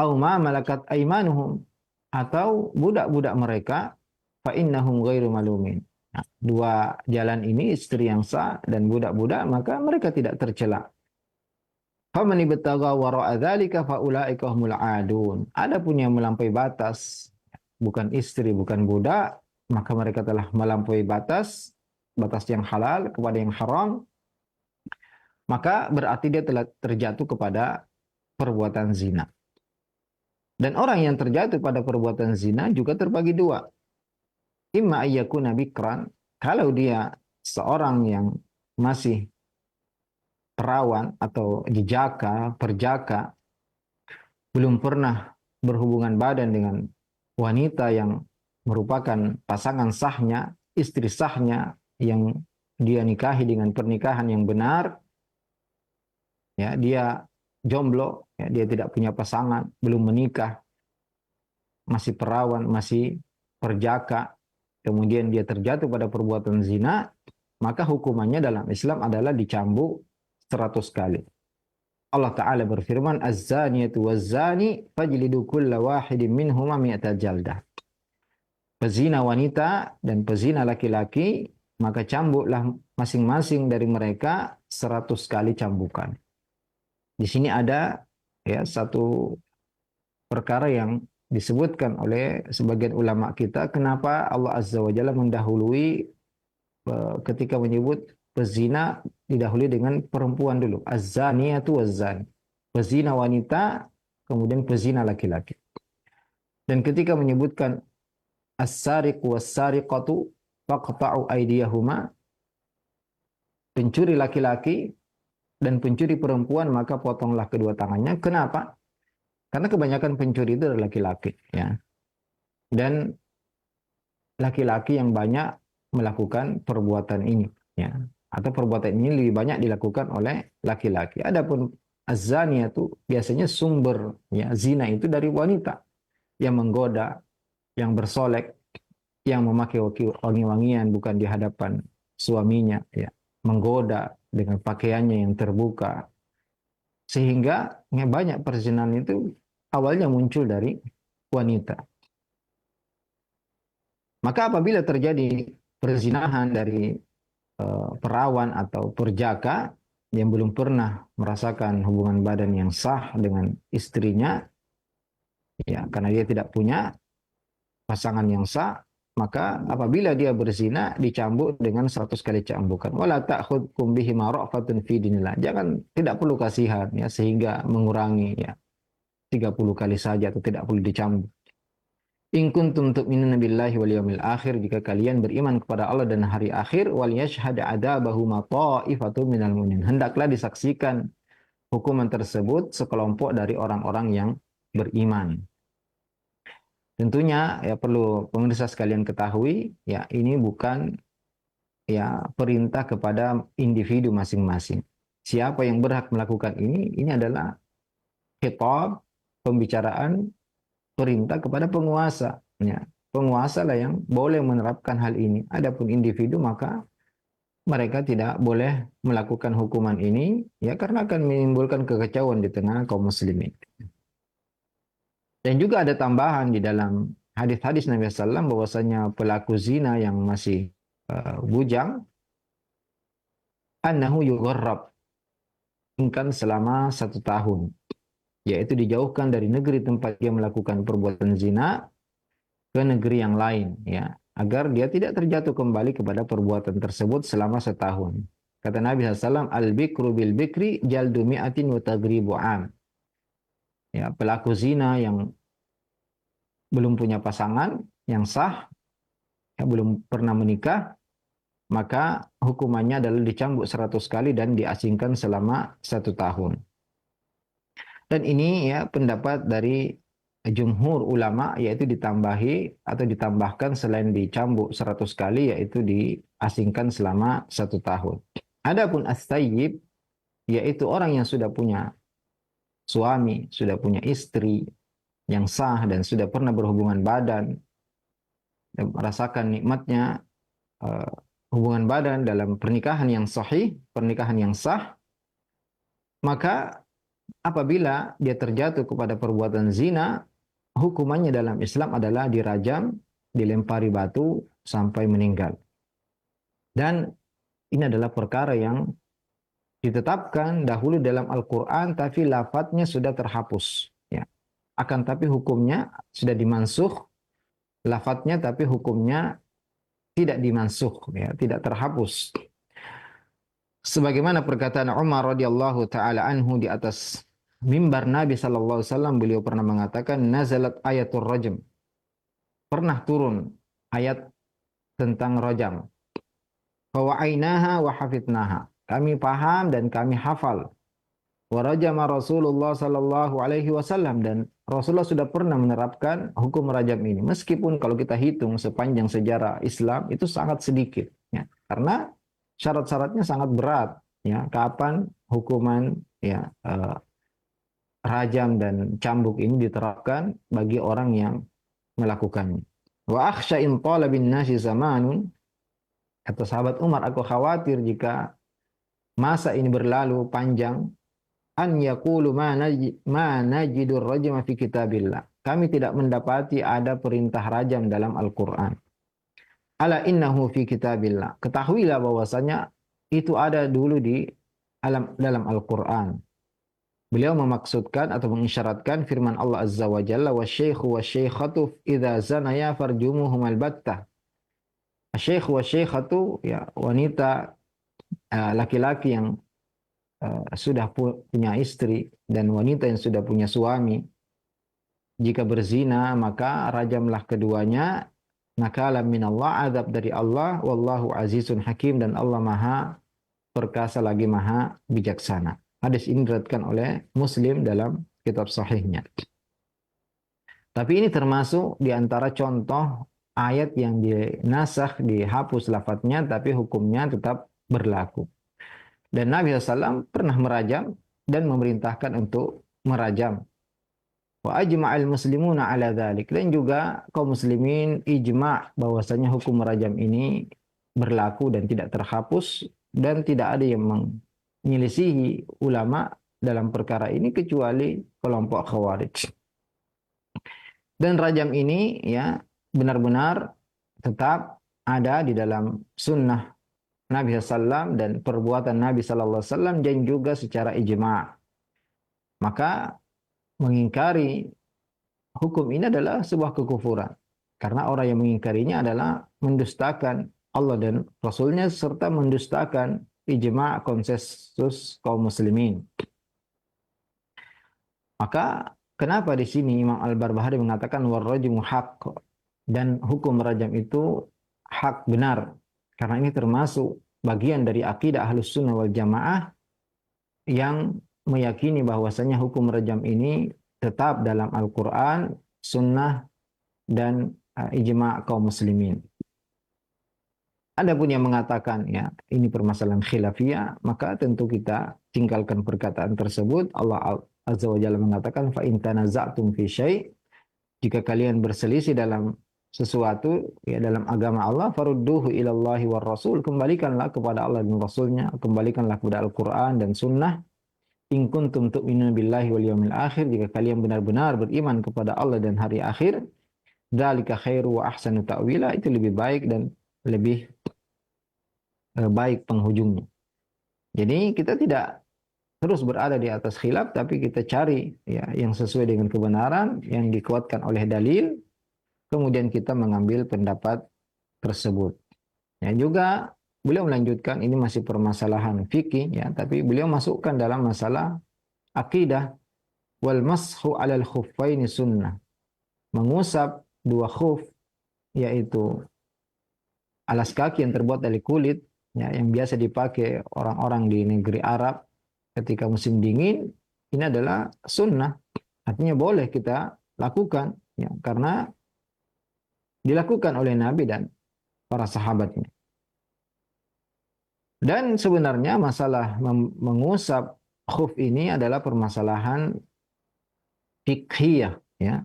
au ma malakat aimanuhum, atau budak-budak mereka, fa innahum ghairu malumin. Nah, dua jalan ini, istri yang sah dan budak-budak, maka mereka tidak tercela. Faman ibtagha wara'a dzalika fa ulaika humul aadun. Adapun yang melampaui batas, bukan istri, bukan budak, maka mereka telah melampaui batas yang halal kepada yang haram, maka berarti dia telah terjatuh kepada perbuatan zina. Dan orang yang terjatuh pada perbuatan zina juga terbagi dua. Imma ayyakuna bikran, kalau dia seorang yang masih perawan atau perjaka, belum pernah berhubungan badan dengan wanita yang merupakan pasangan sahnya, istri sahnya yang dia nikahi dengan pernikahan yang benar, ya, dia jomblo, ya, dia tidak punya pasangan, belum menikah, masih perawan, masih perjaka, kemudian dia terjatuh pada perbuatan zina, maka hukumannya dalam Islam adalah dicambuk 100 kali. Allah Ta'ala berfirman, Az-zaniyatu waz-zani fajlidu kulla wahidin minhuma mi'ata jaldah. Pezina wanita dan pezina laki-laki, maka cambuklah masing-masing dari mereka 100 kali cambukan. Di sini ada ya satu perkara yang disebutkan oleh sebagian ulama kita, kenapa Allah Azza wa Jalla mendahului ketika menyebut pezina didahului dengan perempuan dulu. Az-zaniyatu waz-zani. Pezina wanita, kemudian pezina laki-laki. Dan ketika menyebutkan as-sariqu was-sariqatu faqta'u aydiyahuma, pencuri laki-laki dan pencuri perempuan, maka potonglah kedua tangannya. Kenapa? Karena kebanyakan pencuri itu adalah laki-laki, ya. Dan laki-laki yang banyak melakukan perbuatan ini, ya. Atau perbuatan ini lebih banyak dilakukan oleh laki-laki. Adapun az-zaniyah itu biasanya sumber ya zina itu dari wanita yang menggoda, yang bersolek, yang memakai wangi-wangian bukan di hadapan suaminya, ya, menggoda dengan pakaiannya yang terbuka, sehingga banyak perzinahan itu awalnya muncul dari wanita. Maka apabila terjadi perzinahan dari perawan atau perjaka yang belum pernah merasakan hubungan badan yang sah dengan istrinya, ya, karena dia tidak punya, pasangan yang sah, maka apabila dia berzina dicambuk dengan 100 kali cambukan. Wala ta'khudkum bihima ra'fatun fi dinillah. Jangan, tidak perlu kasihan ya sehingga mengurangi ya 30 kali saja atau tidak perlu dicambuk. In kuntum tu'minuna billahi wal yawmil akhir, jika kalian beriman kepada Allah dan hari akhir, wal yashhad adabahuma ta'ifatun minal mu'minin. Hendaklah disaksikan hukuman tersebut sekelompok dari orang-orang yang beriman. Tentunya ya perlu pemirsa sekalian ketahui, ya ini bukan ya perintah kepada individu masing-masing. Siapa yang berhak melakukan ini adalah khitab, pembicaraan, perintah kepada penguasa. Ya, penguasa lah yang boleh menerapkan hal ini. Adapun individu maka mereka tidak boleh melakukan hukuman ini ya karena akan menimbulkan kekacauan di tengah kaum muslimin. Dan juga ada tambahan di dalam hadis-hadis Nabi SAW bahwasanya pelaku zina yang masih bujang annahu yugharrab selama 1 tahun, yaitu dijauhkan dari negeri tempat dia melakukan perbuatan zina ke negeri yang lain ya, agar dia tidak terjatuh kembali kepada perbuatan tersebut selama 1 tahun. Kata Nabi SAW, al-bikru bil bikri jaldu mi'atin wa tagribu am. Ya, pelaku zina yang belum punya pasangan yang sah, ya, belum pernah menikah, maka hukumannya adalah dicambuk 100 kali dan diasingkan selama 1 tahun. Dan ini ya pendapat dari jumhur ulama, yaitu ditambahi atau ditambahkan selain dicambuk 100 kali, yaitu diasingkan selama 1 tahun. Adapun as-sayyib, yaitu orang yang sudah punya suami, sudah punya istri yang sah dan sudah pernah berhubungan badan dan merasakan nikmatnya hubungan badan dalam pernikahan yang sahih, pernikahan yang sah, maka apabila dia terjatuh kepada perbuatan zina, hukumannya dalam Islam adalah dirajam, dilempari batu sampai meninggal. Dan ini adalah perkara yang ditetapkan dahulu dalam Al-Quran, tapi lafadznya sudah terhapus. Ya. Akan tapi hukumnya sudah dimansuh, lafadznya tapi hukumnya tidak dimansuh, ya, tidak terhapus. Sebagaimana perkataan Umar radhiyallahu taala anhu di atas mimbar Nabi sallallahu alaihi wasallam, beliau pernah mengatakan nazalat ayatul rajm. Pernah turun ayat tentang rajam. Fa wa'ainaha wa hafidnaha. Kami paham dan kami hafal. Wa rajama Rasulullah sallallahu alaihi wasallam, dan Rasulullah sudah pernah menerapkan hukum rajam ini. Meskipun kalau kita hitung sepanjang sejarah Islam itu sangat sedikit, ya. Karena syarat-syaratnya sangat berat, ya. Kapan hukuman ya rajam dan cambuk ini diterapkan bagi orang yang melakukannya. Wa akhsha in talabin nasi zamanun, kata sahabat Umar, aku khawatir jika masa ini berlalu panjang, an yaqulu ma najidur rajma fi kitabillah. Kami tidak mendapati ada perintah rajam dalam Al-Qur'an. Ala innahu fi kitabillah. Ketahuilah bahwasanya itu ada dulu di dalam Al-Qur'an. Beliau memaksudkan atau mengisyaratkan firman Allah Azza wa Jalla, wasyaikhu wasyaikhatu idza zanaya farjumuhum albattah. Asyaikhu wasyaikhatu, ya, wanita laki-laki yang sudah punya istri dan wanita yang sudah punya suami, jika berzina maka rajamlah keduanya, nakalam minallah, azab dari Allah, wallahu azizun hakim, dan Allah maha perkasa lagi maha bijaksana. Hadis ini diriwayatkan oleh Muslim dalam kitab sahihnya. Tapi ini termasuk di antara contoh ayat yang dinasakh, dihapus lafadznya, tapi hukumnya tetap berlaku. Dan Nabi SAW pernah merajam dan memerintahkan untuk merajam. Wa ajma'al muslimuna ala dhalik. Dan juga kaum muslimin ijma' bahwasanya hukum merajam ini berlaku dan tidak terhapus, dan tidak ada yang menyelisihi ulama dalam perkara ini kecuali kelompok Khawarij. Dan rajam ini ya benar-benar tetap ada di dalam sunnah Nabi SAW dan perbuatan Nabi SAW, dan juga secara ijma'. Maka mengingkari hukum ini adalah sebuah kekufuran. Karena orang yang mengingkarinya adalah mendustakan Allah dan Rasulnya serta mendustakan ijma' konsensus kaum muslimin. Maka kenapa di sini Imam Al-Barbahari mengatakan warrajmu haqq, dan hukum rajam itu hak benar, karena ini termasuk bagian dari akidah Ahlus Sunnah wal Jamaah yang meyakini bahwasanya hukum rajam ini tetap dalam Al-Quran, Sunnah, dan ijma' kaum muslimin. Ada pun yang mengatakan ya ini permasalahan khilafiyah, maka tentu kita tinggalkan perkataan tersebut. Allah Azza wa Jalla mengatakan fa in tanaza'tum fi syai', jika kalian berselisih dalam sesuatu ya dalam agama Allah, farudduhu ilallahi war rasul, kembalikanlah kepada Allah dan Rasulnya, kembalikanlah kepada Al-Quran dan Sunnah. In kuntum tu'minuna billahi wal yawmil akhir, jika kalian benar-benar beriman kepada Allah dan hari akhir, dzalika khairu wa ahsanu ta'wila, itu lebih baik dan lebih baik penghujungnya. Jadi kita tidak terus berada di atas khilaf, tapi kita cari ya yang sesuai dengan kebenaran yang dikuatkan oleh dalil, kemudian kita mengambil pendapat tersebut. Ya, juga beliau melanjutkan ini masih permasalahan fikih ya, tapi beliau masukkan dalam masalah akidah, wal mashu 'alal khuffaini sunnah. Mengusap dua khuf, yaitu alas kaki yang terbuat dari kulit ya, yang biasa dipakai orang-orang di negeri Arab ketika musim dingin, ini adalah sunnah. Artinya boleh kita lakukan ya, karena dilakukan oleh Nabi dan para sahabatnya. Dan sebenarnya masalah mengusap khuf ini adalah permasalahan fiqhiyah ya.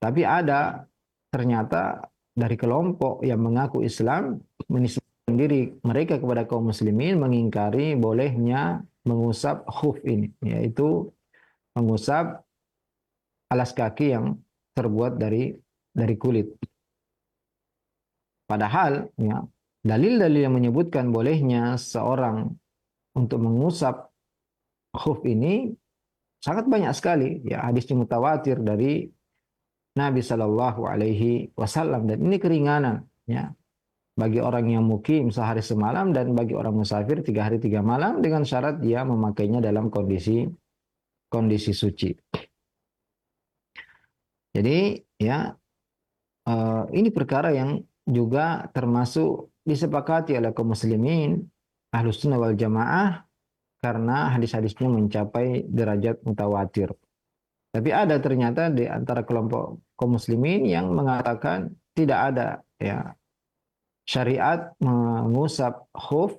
Tapi ada ternyata dari kelompok yang mengaku Islam menisbahkan diri mereka kepada kaum muslimin, mengingkari bolehnya mengusap khuf ini, yaitu mengusap alas kaki yang terbuat dari kulit. Padahal ya, dalil-dalil yang menyebutkan bolehnya seorang untuk mengusap khuf ini sangat banyak sekali ya, hadisnya mutawatir dari Nabi Shallallahu Alaihi Wasallam, dan ini keringanan ya bagi orang yang mukim sehari semalam dan bagi orang musafir 3 hari 3 malam, dengan syarat dia memakainya dalam kondisi suci. Jadi ya ini perkara yang juga termasuk disepakati oleh kaum muslimin Ahlus Sunnah wal Jamaah karena hadis-hadisnya mencapai derajat mutawatir. Tapi ada ternyata di antara kelompok kaum muslimin yang mengatakan tidak ada ya syariat mengusap khuf,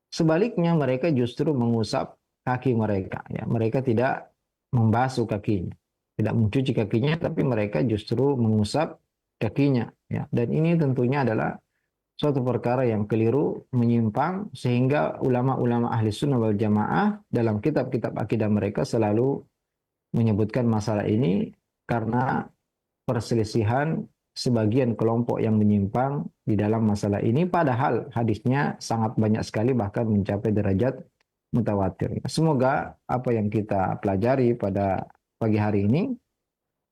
sebaliknya mereka justru mengusap kaki mereka ya. Mereka tidak membasuh kakinya, tidak mencuci kakinya, tapi mereka justru mengusap kakinya ya. Dan ini tentunya adalah suatu perkara yang keliru, menyimpang, sehingga ulama-ulama ahli sunnah wal jamaah dalam kitab-kitab akidah mereka selalu menyebutkan masalah ini karena perselisihan sebagian kelompok yang menyimpang di dalam masalah ini, padahal hadisnya sangat banyak sekali, bahkan mencapai derajat mutawatir. Semoga apa yang kita pelajari pada pagi hari ini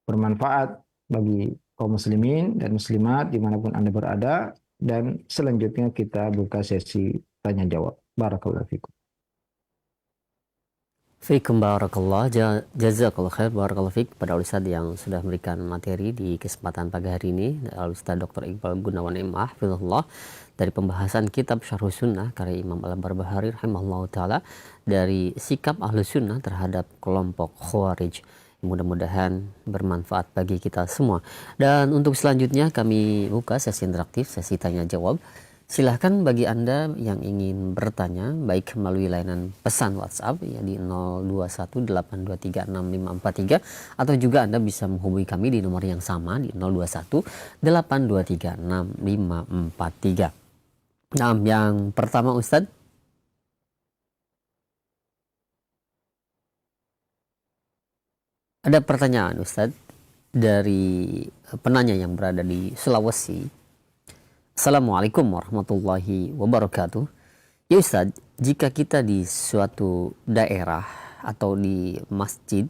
bermanfaat bagi kaum muslimin dan muslimat dimanapun Anda berada, dan selanjutnya kita buka sesi tanya jawab. Barakallahu fikum.
Fiikum barakallah, jazakallah khair, barakallah fiik kepada Ustaz yang sudah memberikan materi di kesempatan pagi hari ini. Ustaz Dr. Iqbal Gunawan M.A. hafizahullah, dari pembahasan kitab Syarh Sunnah karya Imam Al-Barbahari rahimahullah ta'ala, dari sikap Ahlus Sunnah terhadap kelompok Khawarij. Mudah-mudahan bermanfaat bagi kita semua. Dan untuk selanjutnya kami buka sesi interaktif, sesi tanya jawab. Silahkan bagi Anda yang ingin bertanya, baik melalui layanan pesan WhatsApp ya di 0218236543, atau juga Anda bisa menghubungi kami di nomor yang sama di 0218236543. Nah, yang pertama Ustadz, ada pertanyaan Ustadz dari penanya yang berada di Sulawesi. Assalamualaikum warahmatullahi wabarakatuh. Ya Ustadz, jika kita di suatu daerah atau di masjid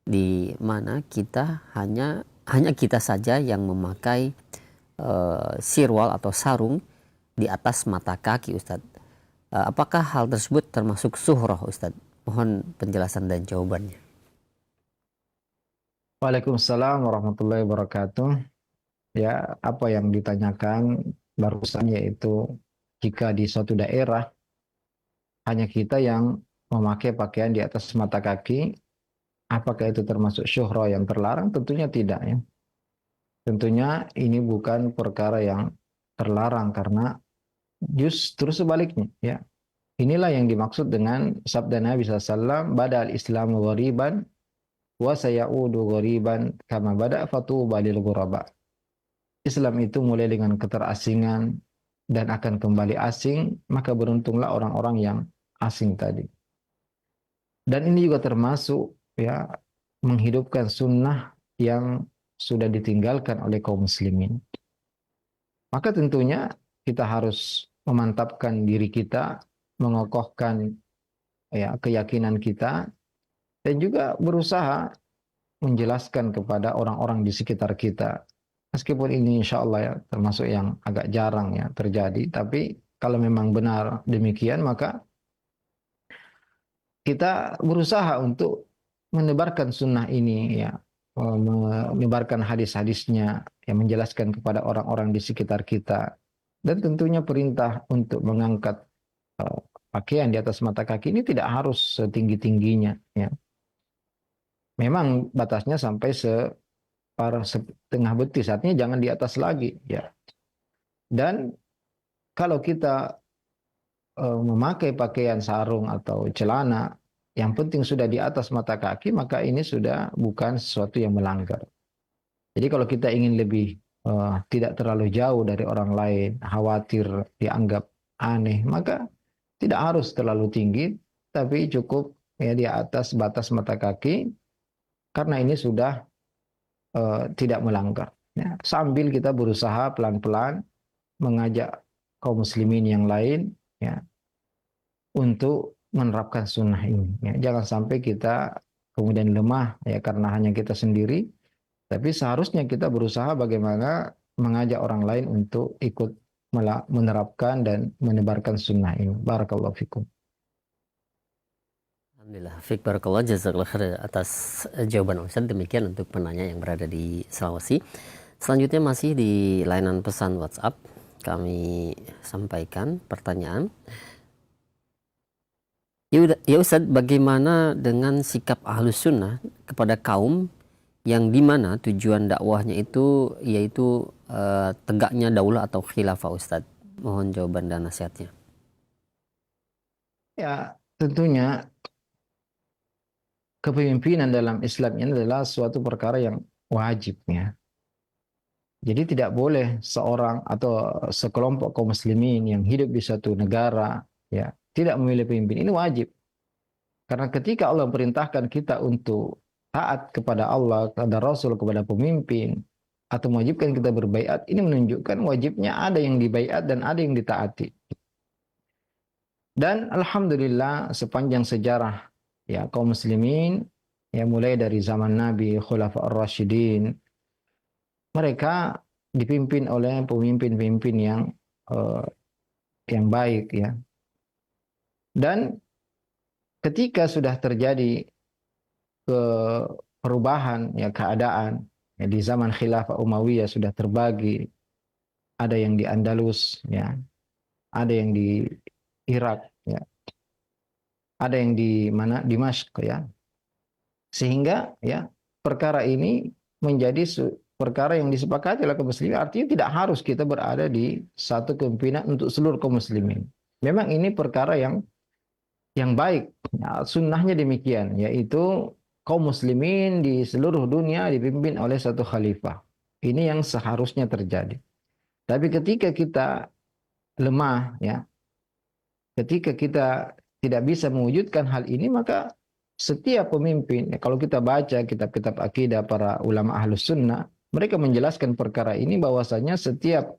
di mana kita hanya hanya kita saja yang memakai sirwal atau sarung di atas mata kaki, Ustadz. Apakah hal tersebut termasuk suhroh, Ustadz? Mohon penjelasan dan jawabannya.
Waalaikumsalam warahmatullahi wabarakatuh. Ya, apa yang ditanyakan barusan yaitu jika di suatu daerah hanya kita yang memakai pakaian di atas mata kaki, apakah itu termasuk syuhra yang terlarang? Tentunya tidak ya. Tentunya ini bukan perkara yang terlarang karena justru sebaliknya ya. Inilah yang dimaksud dengan sabda Nabi SAW, badal Islamu ghariban wa sayaudu ghariban kama bada fatuba lil ghuraba. Islam itu mulai dengan keterasingan dan akan kembali asing, maka beruntunglah orang-orang yang asing tadi. Dan ini juga termasuk ya menghidupkan sunnah yang sudah ditinggalkan oleh kaum muslimin. Maka tentunya kita harus memantapkan diri kita, mengokohkan ya keyakinan kita, dan juga berusaha menjelaskan kepada orang-orang di sekitar kita. Meskipun ini insya Allah ya termasuk yang agak jarang ya terjadi, tapi kalau memang benar demikian maka kita berusaha untuk menebarkan sunnah ini ya, menyebarkan hadis-hadisnya, yang menjelaskan kepada orang-orang di sekitar kita, dan tentunya perintah untuk mengangkat pakaian di atas mata kaki ini tidak harus setinggi-tingginya ya. Memang batasnya sampai setengah betis, artinya jangan di atas lagi ya. Dan kalau kita memakai pakaian sarung atau celana, yang penting sudah di atas mata kaki, maka ini sudah bukan sesuatu yang melanggar. Jadi kalau kita ingin lebih tidak terlalu jauh dari orang lain, khawatir dianggap aneh, maka tidak harus terlalu tinggi, tapi cukup ya di atas batas mata kaki, karena ini sudah tidak melanggar. Ya, sambil kita berusaha pelan-pelan mengajak kaum muslimin yang lain ya untuk menerapkan sunnah ini. Ya, jangan sampai kita kemudian lemah ya karena hanya kita sendiri, tapi seharusnya kita berusaha bagaimana mengajak orang lain untuk ikut menerapkan dan menebarkan sunnah ini. Barakallahu fikum.
Alhamdulillah, fiik barakallah, jazakallah khair atas jawaban Ustaz. Demikian untuk penanya yang berada di Sulawesi. Selanjutnya masih di layanan pesan WhatsApp, kami sampaikan pertanyaan. Ya Ustaz, bagaimana dengan sikap Ahlus Sunnah kepada kaum yang dimana tujuan dakwahnya itu yaitu tegaknya daulah atau khilafah, Ustaz? Mohon jawaban dan nasihatnya.
Ya, tentunya kepemimpinan dalam Islam ini adalah suatu perkara yang wajib ya. Jadi tidak boleh seorang atau sekelompok kaum muslimin yang hidup di satu negara ya tidak memilih pemimpin. Ini wajib. Karena ketika Allah perintahkan kita untuk taat kepada Allah, kepada Rasul, kepada pemimpin, atau mewajibkan kita berbaiat, ini menunjukkan wajibnya ada yang dibaiat dan ada yang ditaati. Dan alhamdulillah sepanjang sejarah ya kaum muslimin ya mulai dari zaman Nabi, Khulafa ar-Rasyidin, mereka dipimpin oleh pemimpin-pemimpin yang baik ya. Dan ketika sudah terjadi perubahan ya keadaan ya, di zaman Khilafah Umayyah sudah terbagi, ada yang di Andalus ya, ada yang di Irak ya, ada yang di mana Dimashq ya. Sehingga ya perkara ini menjadi perkara yang disepakati oleh kaum muslimin. Artinya tidak harus kita berada di satu kepemimpinan untuk seluruh kaum muslimin. Memang ini perkara yang baik. Ya, sunnahnya demikian, yaitu kaum muslimin di seluruh dunia dipimpin oleh satu khalifah. Ini yang seharusnya terjadi. Tapi ketika kita lemah ya, ketika kita tidak bisa mewujudkan hal ini, maka setiap pemimpin, ya, kalau kita baca kitab-kitab akidah para ulama ahlus sunnah, mereka menjelaskan perkara ini bahwasanya setiap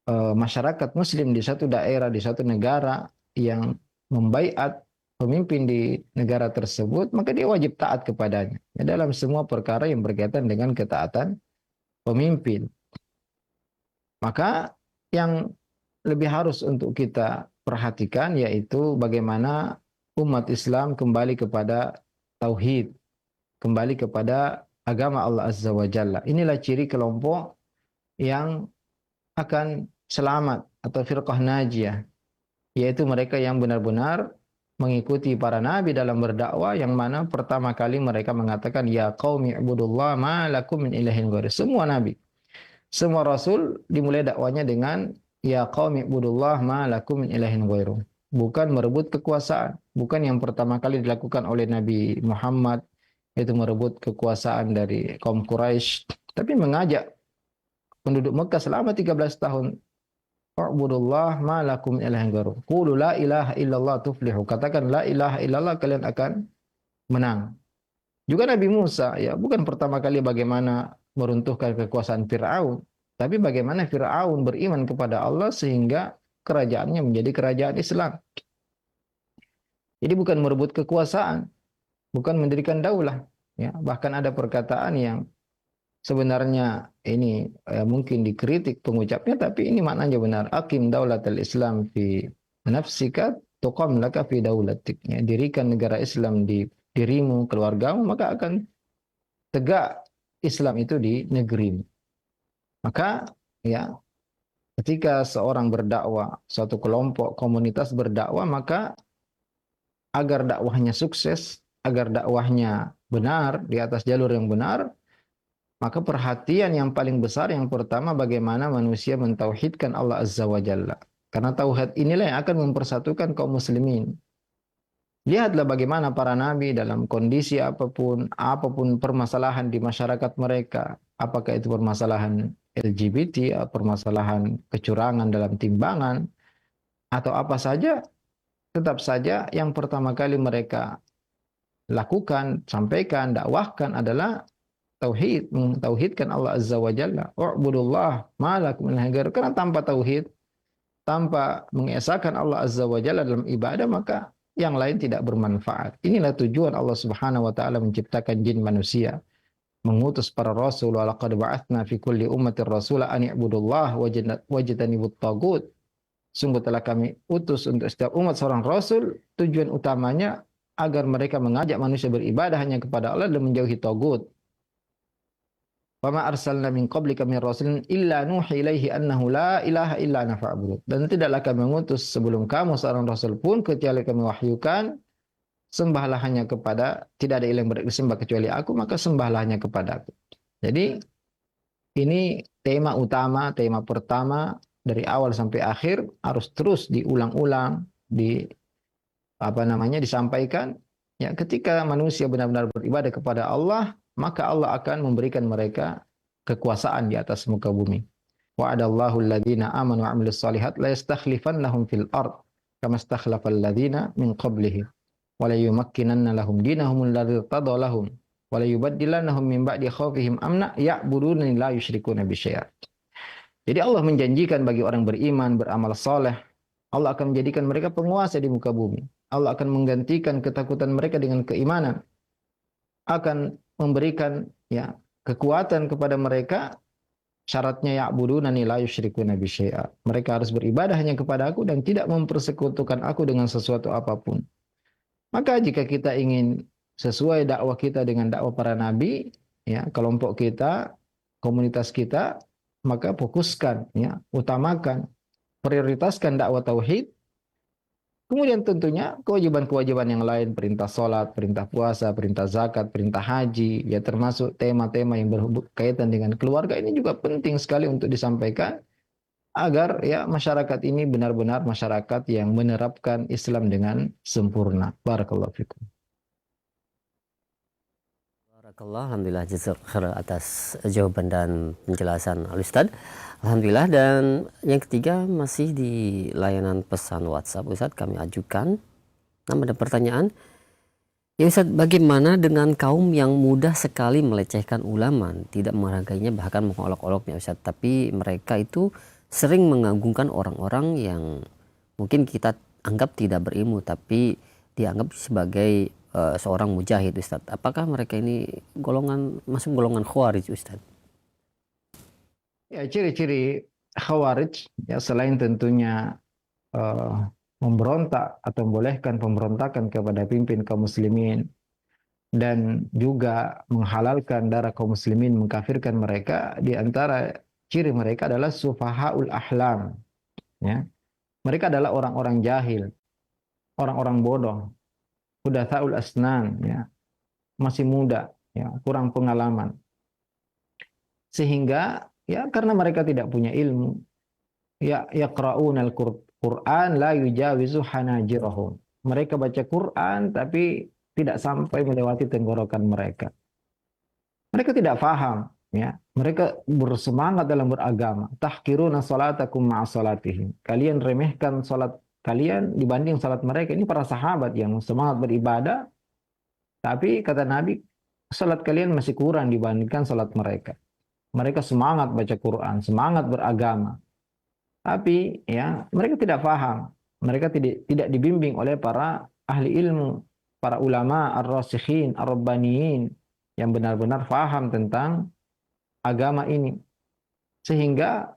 masyarakat muslim di satu daerah, di satu negara yang membaiat pemimpin di negara tersebut, maka dia wajib taat kepadanya. Ya, dalam semua perkara yang berkaitan dengan ketaatan pemimpin. Maka yang lebih harus untuk kita perhatikan yaitu bagaimana umat Islam kembali kepada tauhid, kembali kepada agama Allah Azza wa Jalla. Inilah ciri kelompok yang akan selamat atau firqah najiyah, yaitu mereka yang benar-benar mengikuti para nabi dalam berdakwah, yang mana pertama kali mereka mengatakan ya qaumi ibudullah ma lakum min ilahin ghairi. Semua nabi, semua rasul dimulai dakwanya dengan ya qaumi ibudullah ma lakum min ilahin ghairu. Bukan merebut kekuasaan, bukan yang pertama kali dilakukan oleh Nabi Muhammad itu merebut kekuasaan dari kaum Quraisy, tapi mengajak penduduk Mekah selama 13 tahun, Wa'budullah ma lakum min ilahin ghairuh. Qulu la ilaha illallah tuflihu. Katakan la ilaha illallah, kalian akan menang. Juga Nabi Musa, ya, bukan pertama kali bagaimana meruntuhkan kekuasaan Fir'aun, tapi bagaimana Fir'aun beriman kepada Allah sehingga kerajaannya menjadi kerajaan Islam. Jadi bukan merebut kekuasaan, bukan mendirikan daulah, ya. Bahkan ada perkataan yang sebenarnya ini mungkin dikritik pengucapnya, tapi ini maknanya benar. Aqim daulatal Islam fi nafsika tuqam laka fi daulatik. Ya, dirikan negara Islam di dirimu, keluargamu, maka akan tegak Islam itu di negerimu. Maka ya, ketika seorang berdakwah, suatu kelompok komunitas berdakwah, maka agar dakwahnya sukses, agar dakwahnya benar di atas jalur yang benar, maka perhatian yang paling besar yang pertama bagaimana manusia mentauhidkan Allah Azza wa Jalla. Karena tauhid inilah yang akan mempersatukan kaum muslimin. Lihatlah bagaimana para nabi dalam kondisi apapun permasalahan di masyarakat mereka, apakah itu permasalahan LGBT, permasalahan kecurangan dalam timbangan, atau apa saja, tetap saja yang pertama kali mereka lakukan, sampaikan, dakwahkan adalah tauhid, mentauhidkan Allah Azza wa Jalla. U'budullah ma lakum min ilahin ghairuh. Karena tanpa tauhid, tanpa mengesahkan Allah Azza wa Jalla dalam ibadah, maka yang lain tidak bermanfaat. Inilah tujuan Allah Subhanahu wa taala menciptakan jin manusia, mengutus para rasul. Wa laqad ba'atsna fi kulli ummatin rasula an i'budullah wajtanibut tagut. Sungguh telah kami utus untuk setiap umat seorang rasul, tujuan utamanya agar mereka mengajak manusia beribadah hanya kepada Allah dan menjauhi tagut. Wa ma arsalna min qablika min rasulin illa nuhi ilaihi annahu la ilaha illa ana fa'budun. Dan tidaklah kami mengutus sebelum kamu seorang rasul pun kecuali kami wahyukan, sembahlah hanya kepada, tidak ada ilah yang berhak disembah kecuali aku, maka sembahlah hanya kepada aku. Jadi ini tema utama, tema pertama dari awal sampai akhir harus terus diulang-ulang, disampaikan. Ya, ketika manusia benar-benar beribadah kepada Allah, maka Allah akan memberikan mereka kekuasaan di atas muka bumi. Wa'adallahu alladhina amanu wa 'amilus shalihat la yastakhlifannahum fil ard kama istakhlafal ladzina min qablihim wa la yumakkinanna lahum dinahum alladzi irtada lahum wa la yubaddilannahum min ba'di khaufihim amna ya'budunani la yusyrikuna bi syai'a. Jadi Allah menjanjikan bagi orang beriman, beramal saleh, Allah akan menjadikan mereka penguasa di muka bumi. Allah akan menggantikan ketakutan mereka dengan keimanan. Akan memberikan ya kekuatan kepada mereka. Syaratnya ya'budunani la yusyrikuna bi syai'a. Mereka harus beribadah hanya kepada aku dan tidak mempersekutukan aku dengan sesuatu apapun. Maka jika kita ingin sesuai dakwah kita dengan dakwah para nabi, ya, kelompok kita, komunitas kita, maka fokuskan, ya, utamakan, prioritaskan dakwah tauhid. Kemudian tentunya kewajiban-kewajiban yang lain, perintah sholat, perintah puasa, perintah zakat, perintah haji, ya termasuk tema-tema yang berkaitan dengan keluarga, ini juga penting sekali untuk disampaikan agar ya masyarakat ini benar-benar masyarakat yang menerapkan Islam dengan sempurna. Barakallahu fikum.
Barakallah, alhamdulillah jazakallahu atas jawaban dan penjelasan Al-Ustaz. Alhamdulillah. Dan yang ketiga masih di layanan pesan WhatsApp, Ustaz, kami ajukan. Ada pertanyaan. Ya Ustaz, bagaimana dengan kaum yang mudah sekali melecehkan ulama, tidak menghargainya, bahkan mengolok-oloknya Ustaz, tapi mereka itu sering mengagungkan orang-orang yang mungkin kita anggap tidak berilmu, tapi dianggap sebagai seorang mujahid, Ustadz. Apakah mereka ini masuk golongan khawarij, Ustadz?
Ya, ciri-ciri khawarij ya selain tentunya eh, memberontak atau membolehkan pemberontakan kepada pimpin kaum muslimin dan juga menghalalkan darah kaum muslimin, mengkafirkan mereka, di antara ciri mereka adalah sufahaul ahlam, ya. Mereka adalah orang-orang jahil, orang-orang bodoh, hudatsaul asnan, ya, masih muda, ya, kurang pengalaman. Sehingga ya karena mereka tidak punya ilmu, ya yaqra'unal Qur'an la yujawizu hanajirahum. Mereka baca Quran tapi tidak sampai melewati tenggorokan mereka. Mereka tidak paham, ya. Mereka bersemangat dalam beragama. Tahqiruna salatakum ma'a salatihim. Kalian remehkan salat kalian dibanding salat mereka. Ini para sahabat yang semangat beribadah, tapi kata Nabi, salat kalian masih kurang dibandingkan salat mereka. Mereka semangat baca Quran, semangat beragama. Tapi ya, mereka tidak paham. Mereka tidak dibimbing oleh para ahli ilmu, para ulama ar-rasikhin, ar-rabbaniyin yang benar-benar paham tentang agama ini. Sehingga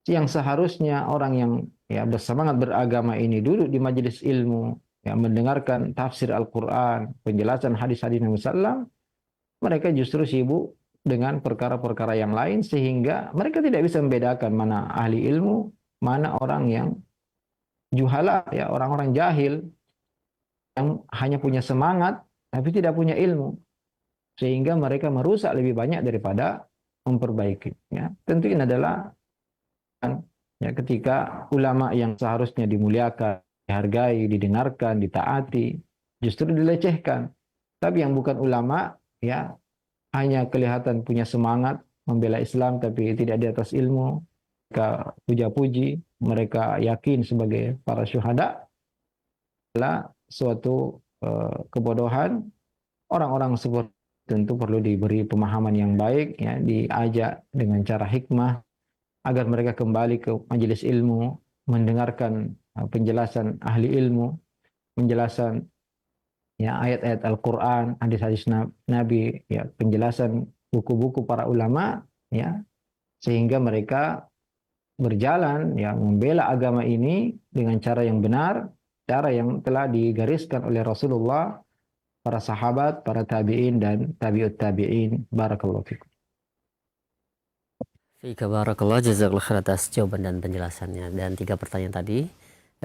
yang seharusnya orang yang ya bersemangat beragama ini duduk di majelis ilmu, ya mendengarkan tafsir Al-Qur'an, penjelasan hadis-hadis Nabi sallallahu, mereka justru sibuk dengan perkara-perkara yang lain sehingga mereka tidak bisa membedakan mana ahli ilmu, mana orang yang juhala, ya orang-orang jahil yang hanya punya semangat tapi tidak punya ilmu. Sehingga mereka merusak lebih banyak daripada memperbaiki. Ya, tentu ini adalah ya, ketika ulama yang seharusnya dimuliakan, dihargai, didengarkan, ditaati, justru dilecehkan. Tapi yang bukan ulama, ya hanya kelihatan punya semangat membela Islam tapi tidak di atas ilmu, mereka puja-puji, mereka yakin sebagai para syuhada, adalah suatu kebodohan. Orang-orang seperti tentu perlu diberi pemahaman yang baik, ya, diajak dengan cara hikmah agar mereka kembali ke majelis ilmu, mendengarkan penjelasan ahli ilmu, penjelasan ya ayat-ayat Al-Qur'an, hadis-hadis Nabi, ya penjelasan buku-buku para ulama, ya, sehingga mereka berjalan ya membela agama ini dengan cara yang benar, cara yang telah digariskan oleh Rasulullah, para sahabat, para tabi'in dan tabi'ut tabi'in. Barakallahu fikum.
Fika barakallah, jazakallah khair atas jawaban dan penjelasannya. Dan 3 pertanyaan tadi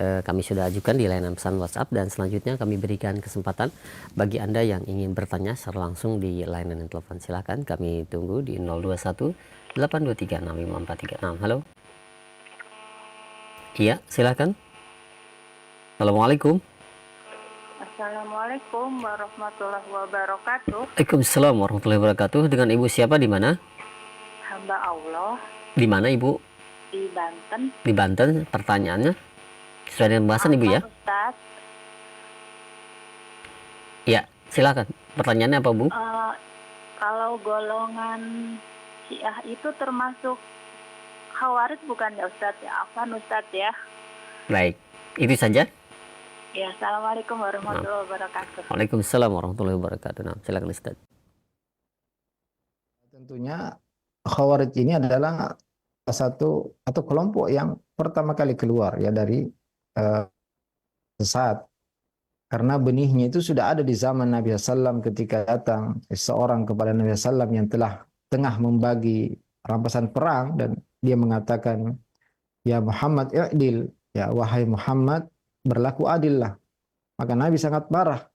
kami sudah ajukan di layanan pesan WhatsApp, dan selanjutnya kami berikan kesempatan bagi Anda yang ingin bertanya secara langsung di layanan telepon. Silakan kami tunggu di 021 823 6543. Halo. Iya, silakan. Assalamualaikum.
Assalamualaikum warahmatullahi wabarakatuh.
Waalaikumsalam warahmatullahi wabarakatuh. Dengan Ibu siapa, di mana?
Hamba Allah
Di mana Ibu?
di Banten.
Di Banten. Pertanyaannya sesuai dengan pembahasan Ibu ya?
Ustaz,
Ya, silakan. Pertanyaannya apa, Bu?
kalau golongan Syiah itu termasuk Khawarij bukan ya Ustaz ya? Afwan Ustaz ya.
Baik, itu saja.
Ya, Assalamualaikum warahmatullahi wabarakatuh.
Waalaikumsalam warahmatullahi wabarakatuh. Nah, silakan Ustaz.
Tentunya Khawarij ini adalah salah satu atau kelompok yang pertama kali keluar ya dari sesat. Karena benihnya itu sudah ada di zaman Nabi SAW ketika datang seorang kepada Nabi SAW yang telah tengah membagi rampasan perang dan dia mengatakan, ya Muhammad i'dil, ya wahai Muhammad berlaku adillah. Maka Nabi sangat marah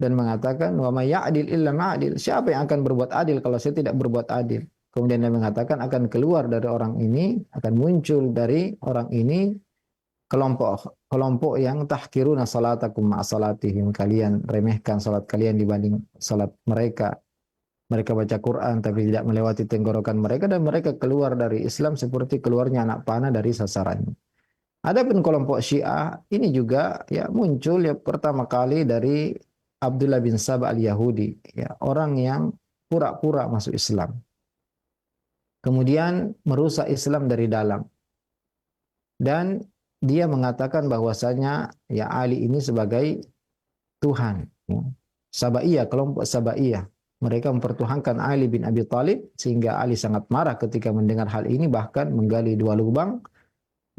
dan mengatakan, wa may ya'dil illa ma'adil. Siapa yang akan berbuat adil kalau saya tidak berbuat adil? Kemudian Nabi mengatakan akan keluar dari orang ini, akan muncul dari orang ini kelompok yang tahkiruna salatakum ma'a salatihim. Kalian remehkan salat kalian dibanding salat mereka. Mereka baca Quran tapi tidak melewati tenggorokan mereka, dan mereka keluar dari Islam seperti keluarnya anak panah dari sasarannya. Adapun kelompok Syiah ini juga ya muncul ya pertama kali dari Abdullah bin Saba al-Yahudi, ya, orang yang pura-pura masuk Islam. Kemudian merusak Islam dari dalam. Dan dia mengatakan bahwasanya ya Ali ini sebagai Tuhan. Ya. Sabaiyah, kelompok Sabaiyah. Mereka mempertuhankan Ali bin Abi Thalib sehingga Ali sangat marah ketika mendengar hal ini, bahkan menggali 2 lubang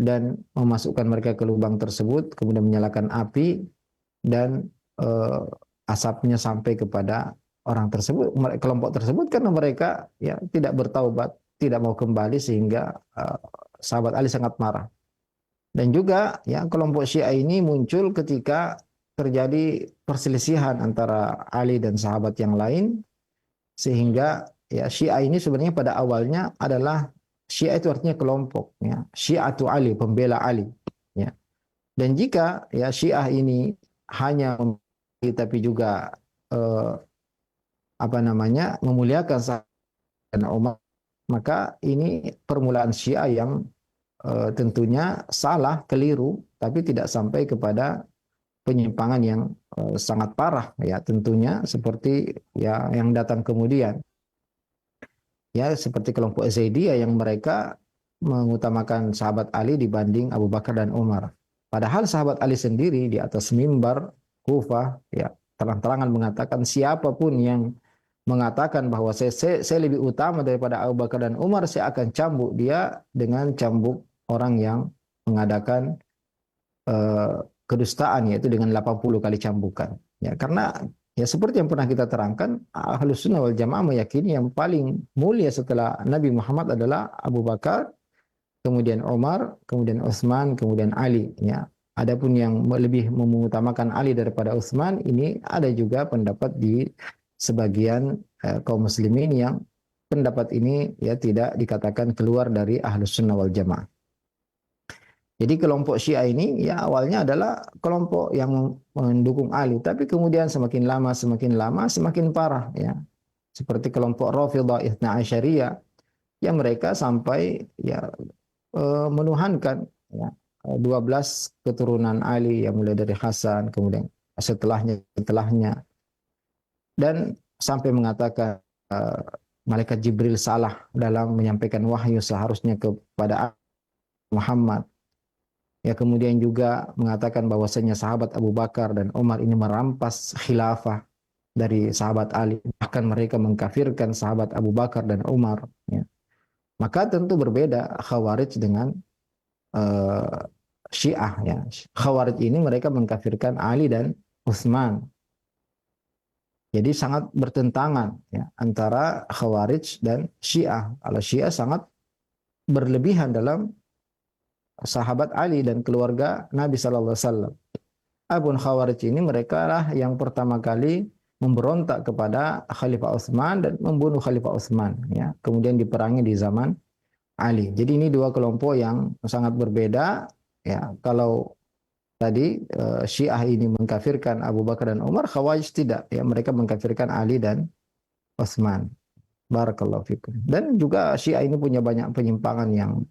dan memasukkan mereka ke lubang tersebut, kemudian menyalakan api dan asapnya sampai kepada orang tersebut, kelompok tersebut, karena mereka ya tidak bertaubat, tidak mau kembali, sehingga sahabat Ali sangat marah. Dan juga ya kelompok Syiah ini muncul ketika terjadi perselisihan antara Ali dan sahabat yang lain, sehingga ya Syiah ini sebenarnya pada awalnya adalah, Syiah itu artinya kelompok, ya. Syiatu Ali, pembela Ali, ya. Dan jika ya Syiah ini hanya tapi juga memuliakan sahabat dan Umar, maka ini permulaan Syiah yang tentunya salah, keliru, tapi tidak sampai kepada penyimpangan yang sangat parah, ya tentunya seperti ya yang datang kemudian. Ya, seperti kelompok Zaidiyah yang mereka mengutamakan sahabat Ali dibanding Abu Bakar dan Umar. Padahal sahabat Ali sendiri di atas mimbar Kufah ya terang-terangan mengatakan, siapapun yang mengatakan bahwa saya lebih utama daripada Abu Bakar dan Umar, saya akan cambuk dia dengan cambuk orang yang mengadakan kedustaan, yaitu dengan 80 kali cambukan. Ya, karena ya seperti yang pernah kita terangkan, Ahlus Sunnah wal Jamaah meyakini yang paling mulia setelah Nabi Muhammad adalah Abu Bakar, kemudian Umar, kemudian Utsman, kemudian Ali. Ya, adapun yang lebih mengutamakan Ali daripada Utsman, ini ada juga pendapat di sebagian kaum muslimin yang pendapat ini ya tidak dikatakan keluar dari Ahlus Sunnah wal Jamaah. Jadi kelompok Syiah ini ya awalnya adalah kelompok yang mendukung Ali, tapi kemudian semakin lama semakin parah, ya. Seperti kelompok Rafidhah Itsna Asyariyah yang mereka sampai ya menuhankan ya 12 keturunan Ali, yang mulai dari Hasan, kemudian setelahnya dan sampai mengatakan malaikat Jibril salah dalam menyampaikan wahyu seharusnya kepada Muhammad. Ya, kemudian juga mengatakan bahwasanya sahabat Abu Bakar dan Umar ini merampas khilafah dari sahabat Ali. Bahkan mereka mengkafirkan sahabat Abu Bakar dan Umar. Ya. Maka tentu berbeda Khawarij dengan Syiah. Ya. Khawarij ini mereka mengkafirkan Ali dan Utsman. Jadi sangat bertentangan ya, antara Khawarij dan Syiah. Kalau Syiah sangat berlebihan dalam sahabat Ali dan keluarga Nabi Sallallahu Alaihi Wasallam. Adapun Khawarij ini mereka lah yang pertama kali memberontak kepada Khalifah Utsman dan membunuh Khalifah Utsman. Ya, kemudian diperangi di zaman Ali. Jadi ini dua kelompok yang sangat berbeda. Ya, kalau tadi Syiah ini mengkafirkan Abu Bakar dan Umar, Khawarij tidak. Ya, mereka mengkafirkan Ali dan Utsman. Barakallahu fikum. Dan juga Syiah ini punya banyak penyimpangan yang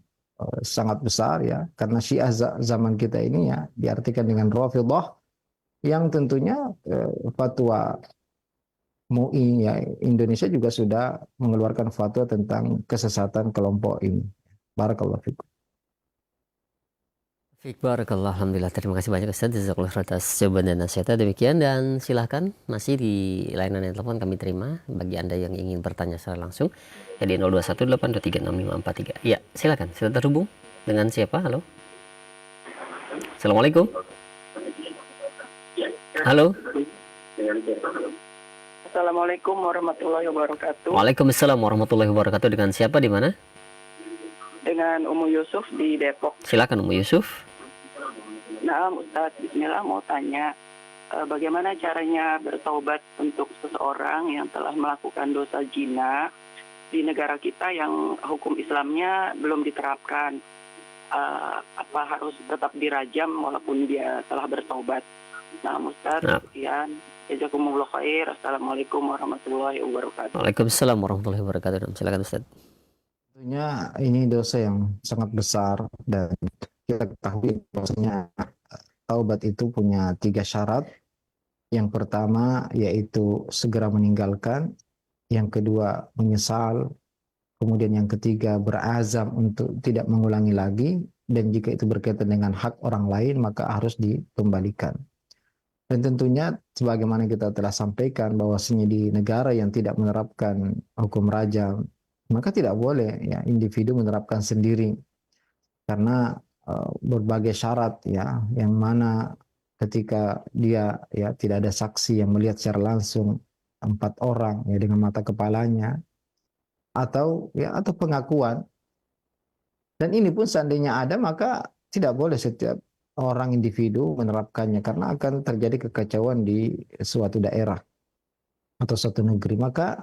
sangat besar, ya, karena Syiah zaman kita ini ya diartikan dengan Rafidhah yang tentunya fatwa MUI ya Indonesia juga sudah mengeluarkan fatwa tentang kesesatan kelompok ini. Barakallahu fikum.
Barakallah, alhamdulillah, terima kasih banyak Ustaz Jazakallah atas jawaban dan nasihatnya. Demikian, dan silahkan masih di layanan telepon kami terima bagi Anda yang ingin bertanya secara langsung ya di 0218236543. Ya, silakan, sudah terhubung dengan siapa? Halo, Assalamualaikum. Halo.
Assalamualaikum warahmatullahi wabarakatuh.
Waalaikumsalam warahmatullahi wabarakatuh. Dengan siapa, di mana?
Dengan Umu Yusuf di Depok.
Silakan Umu Yusuf.
Nah, Ustaz, bismillah, mau tanya bagaimana caranya bertaubat untuk seseorang yang telah melakukan dosa zina di negara kita yang hukum Islamnya belum diterapkan. Apa harus tetap dirajam walaupun dia telah bertaubat? Nah, Ustaz, sekian. Jazakumullah khair. Assalamualaikum warahmatullahi wabarakatuh.
Waalaikumsalam warahmatullahi wabarakatuh. Silakan Ustaz.
Tentunya ini dosa yang sangat besar, dan kita ketahui bahwasanya taubat itu punya 3 syarat. Yang pertama yaitu segera meninggalkan, yang kedua menyesal, kemudian yang ketiga berazam untuk tidak mengulangi lagi, dan jika itu berkaitan dengan hak orang lain maka harus dikembalikan. Dan tentunya sebagaimana kita telah sampaikan bahwasanya di negara yang tidak menerapkan hukum rajam, maka tidak boleh ya individu menerapkan sendiri karena berbagai syarat ya, yang mana ketika dia ya tidak ada saksi yang melihat secara langsung 4 orang ya dengan mata kepalanya, atau pengakuan. Dan ini pun seandainya ada maka tidak boleh setiap orang individu menerapkannya karena akan terjadi kekacauan di suatu daerah atau suatu negeri. Maka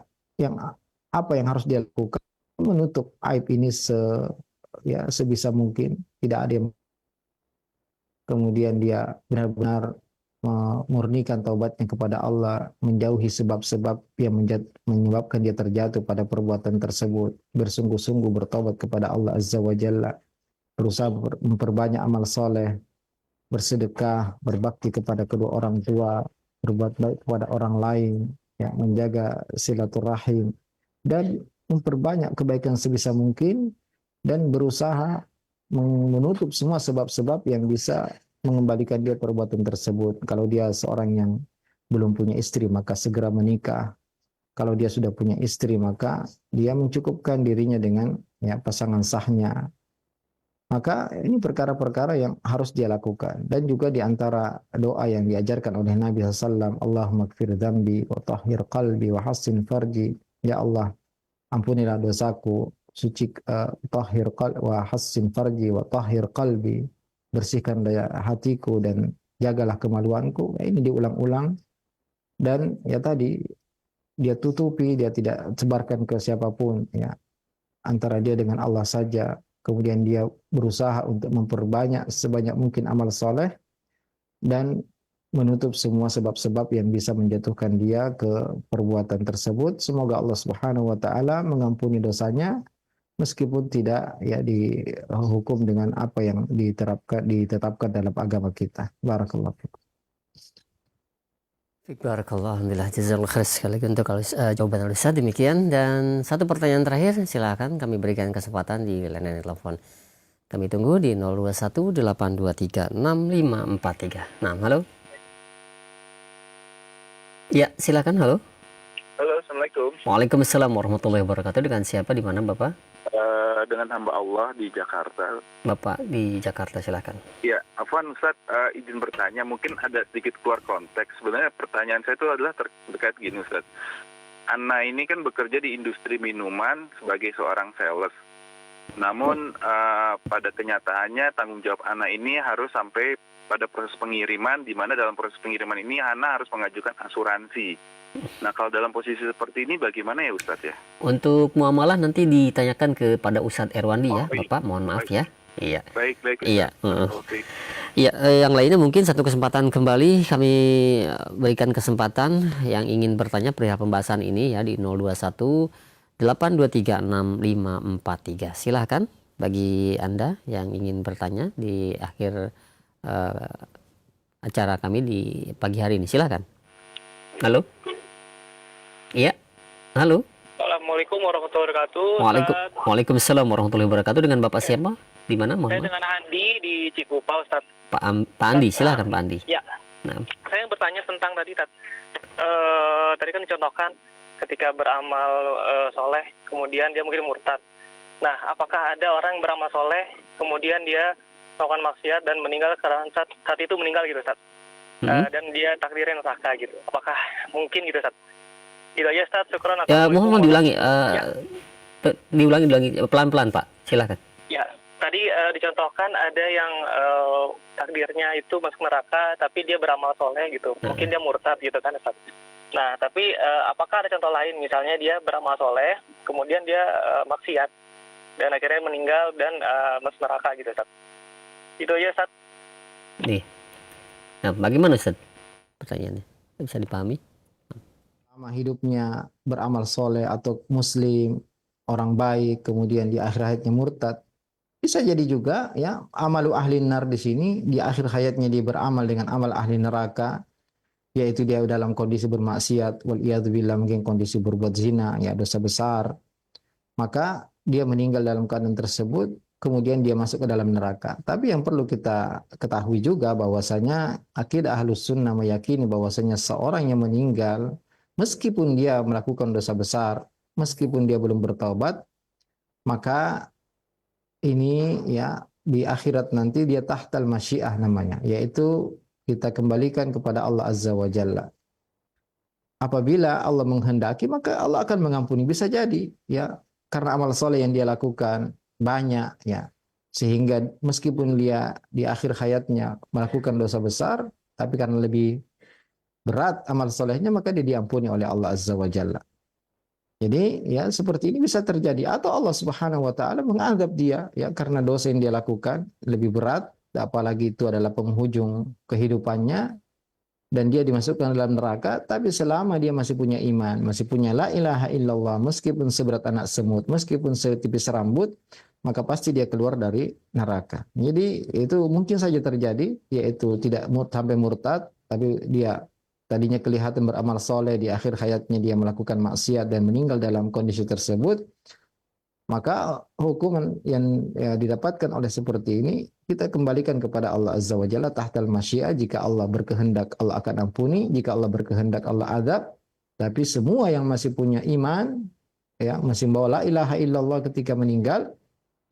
apa yang harus dia lakukan? Menutup aib ini sebisa mungkin, tidak ada yang, kemudian dia benar-benar memurnikan taubatnya kepada Allah, menjauhi sebab-sebab yang menyebabkan dia terjatuh pada perbuatan tersebut, bersungguh-sungguh bertaubat kepada Allah Azza wa Jalla, berusaha memperbanyak amal soleh, bersedekah, berbakti kepada kedua orang tua, berbuat baik kepada orang lain, ya, menjaga silaturahim, dan memperbanyak kebaikan sebisa mungkin, dan berusaha menutup semua sebab-sebab yang bisa mengembalikan dia perbuatan tersebut. Kalau dia seorang yang belum punya istri, maka segera menikah. Kalau dia sudah punya istri, maka dia mencukupkan dirinya dengan ya pasangan sahnya. Maka ini perkara-perkara yang harus dia lakukan. Dan juga di antara doa yang diajarkan oleh Nabi SAW, Allahumma gfir dzambi wa tahhir qalbi wa hassin farji. Ya Allah, ampunilah dosaku, suci tahhir qalbi wa hassin farji wa tahhir qalbi. Bersihkan daya hatiku dan jagalah kemaluanku. Ini diulang-ulang. Dan ya tadi, dia tutupi, dia tidak sebarkan ke siapapun. Ya, antara dia dengan Allah saja. Kemudian dia berusaha untuk memperbanyak sebanyak mungkin amal soleh dan menutup semua sebab-sebab yang bisa menjatuhkan dia ke perbuatan tersebut. Semoga Allah Subhanahu wa taala mengampuni dosanya meskipun tidak ya dihukum dengan apa yang ditetapkan dalam agama kita. Barakallahu fikum.
Barakallah, alhamdulillah, jazakallahu khair sekali untuk jawaban Ustaz. Demikian, dan satu pertanyaan terakhir silakan kami berikan kesempatan di layanan telepon. Kami tunggu di 0218236543. Nah, halo. Ya, silakan. Halo.
Halo, assalamualaikum.
Waalaikumsalam warahmatullahi wabarakatuh. Dengan siapa, di mana Bapak?
Dengan hamba Allah di Jakarta.
Bapak di Jakarta, silakan.
Ya, Afwan Ustaz, izin bertanya, mungkin ada sedikit keluar konteks. Sebenarnya pertanyaan saya itu adalah terkait gini Ustaz. Ana ini kan bekerja di industri minuman sebagai seorang sales. Namun pada kenyataannya tanggung jawab Ana ini harus sampai pada proses pengiriman, di mana dalam proses pengiriman ini Ana harus mengajukan asuransi. Nah, kalau dalam posisi seperti ini bagaimana ya Ustadz ya?
Untuk muamalah nanti ditanyakan kepada Ustadz Erwandi ya, Bapak. Mohon maaf ya. Iya.
Baik.
Iya.
Oke.
Iya, yang lainnya mungkin satu kesempatan kembali kami berikan kesempatan yang ingin bertanya perihal pembahasan ini ya di 021-823-6543. Silahkan bagi Anda yang ingin bertanya di akhir acara kami di pagi hari ini. Silahkan. Halo. Iya. Halo.
Assalamualaikum warahmatullahi wabarakatuh.
Waalaikumsalam warahmatullahi wabarakatuh. Dengan Bapak siapa? Di mana?
Saya dengan Andi di Cikupa, Ustaz.
Pak Andi, silahkan Pak Andi.
Ya.
Nah.
Saya bertanya tentang tadi tadi kan dicontohkan ketika beramal soleh, kemudian dia mungkin murtad. Nah, apakah ada orang yang beramal soleh, kemudian dia melakukan maksiat dan meninggal karena saat itu meninggal gitu, Ustaz? Dan dia takdirnya neraka gitu. Apakah mungkin gitu, Ustaz? Itu aja, Ustaz. Syukran.
Ya, mohon diulangi. Diulangi pelan-pelan, Pak. Silakan.
Ya, tadi dicontohkan ada yang takdirnya itu masuk neraka, tapi dia beramal soleh gitu. Mungkin dia murtad gitu kan, Ustaz. Nah, tapi apakah ada contoh lain? Misalnya dia beramal soleh, kemudian dia maksiat, dan akhirnya meninggal dan masuk neraka gitu, Ustaz. Itu aja, Ustaz.
Nih. Nah, bagaimana Ustaz? Pertanyaannya bisa dipahami?
Selama hidupnya beramal soleh atau muslim, orang baik, kemudian di akhir hayatnya murtad, bisa jadi juga ya amalu ahli nar di sini, di akhir hayatnya dia beramal dengan amal ahli neraka, yaitu dia dalam kondisi bermaksiat, wal iyadzubillah, mungkin kondisi berbuat zina, ya dosa besar. Maka dia meninggal dalam keadaan tersebut, kemudian dia masuk ke dalam neraka. Tapi yang perlu kita ketahui juga bahwasanya akidah Ahlus Sunnah meyakini bahwasanya seorang yang meninggal meskipun dia melakukan dosa besar, meskipun dia belum bertaubat, maka ini ya di akhirat nanti dia tahtal masyiah namanya, yaitu kita kembalikan kepada Allah Azza wa Jalla. Apabila Allah menghendaki, maka Allah akan mengampuni. Bisa jadi ya karena amal soleh yang dia lakukan banyak ya, sehingga meskipun dia di akhir hayatnya melakukan dosa besar, tapi karena lebih berat amal solehnya, maka dia diampuni oleh Allah Azza wa Jalla. Jadi ya seperti ini bisa terjadi, atau Allah Subhanahu wa taala mengadab dia ya karena dosa yang dia lakukan lebih berat, apalagi itu adalah penghujung kehidupannya dan dia dimasukkan dalam neraka. Tapi selama dia masih punya iman, masih punya la ilaha illallah, meskipun seberat anak semut, meskipun setipis rambut, maka pasti dia keluar dari neraka. Jadi itu mungkin saja terjadi, yaitu tidak sampai murtad, tapi dia tadinya kelihatan beramal soleh, di akhir hayatnya dia melakukan maksiat dan meninggal dalam kondisi tersebut. Maka hukuman yang ya, didapatkan oleh seperti ini, kita kembalikan kepada Allah Azza wa Jalla tahtal masyiah. Jika Allah berkehendak, Allah akan ampuni. Jika Allah berkehendak, Allah adab. Tapi semua yang masih punya iman, ya masih membawa la ilaha illallah ketika meninggal,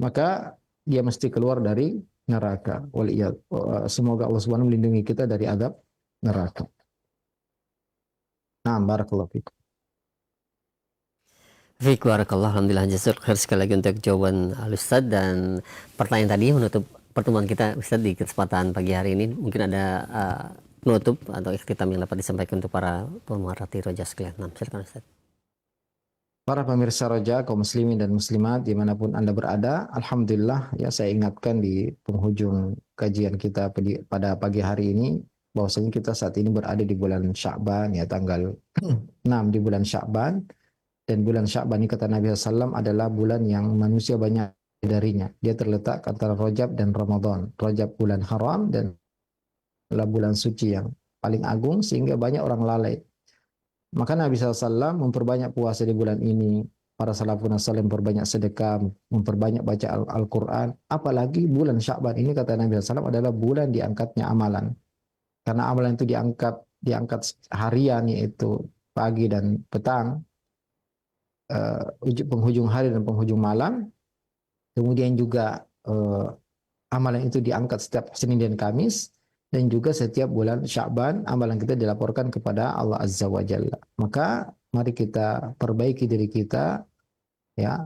maka dia mesti keluar dari neraka. Semoga Allah Subhanahu melindungi kita dari adab neraka. Nah, barakallahu fikum.
Baik, barakallah, alhamdulillah, jazakallahu khair sekali lagi untuk jawaban Al-Ustaz. Dan pertanyaan tadi menutup pertemuan kita Ustaz di kesempatan pagi hari ini. Mungkin ada penutup atau ikhtitam yang dapat disampaikan untuk para pemerhati Roja sekalian. Nah, silakan Ustaz.
Para pemirsa Roja, kaum muslimin dan muslimat dimanapun Anda berada, alhamdulillah ya saya ingatkan di penghujung kajian kita pada pagi hari ini bahwasanya kita saat ini berada di bulan Sya'ban ya, tanggal 6 di bulan Sya'ban. Dan bulan Sya'ban ini kata Nabi SAW adalah bulan yang manusia banyak darinya. Dia terletak antara Rajab dan Ramadan. Rajab bulan haram dan adalah bulan suci yang paling agung sehingga banyak orang lalai. Maka Nabi SAW memperbanyak puasa di bulan ini. Para salafun salih memperbanyak sedekah, memperbanyak baca Al-Quran. Apalagi bulan Sya'ban ini kata Nabi SAW adalah bulan diangkatnya amalan. Karena amalan itu diangkat harian, yaitu pagi dan petang, penghujung hari dan penghujung malam. Kemudian juga amalan itu diangkat setiap Senin dan Kamis, dan juga setiap bulan Sya'ban amalan kita dilaporkan kepada Allah Azza wa Jalla. Maka mari kita perbaiki diri kita ya.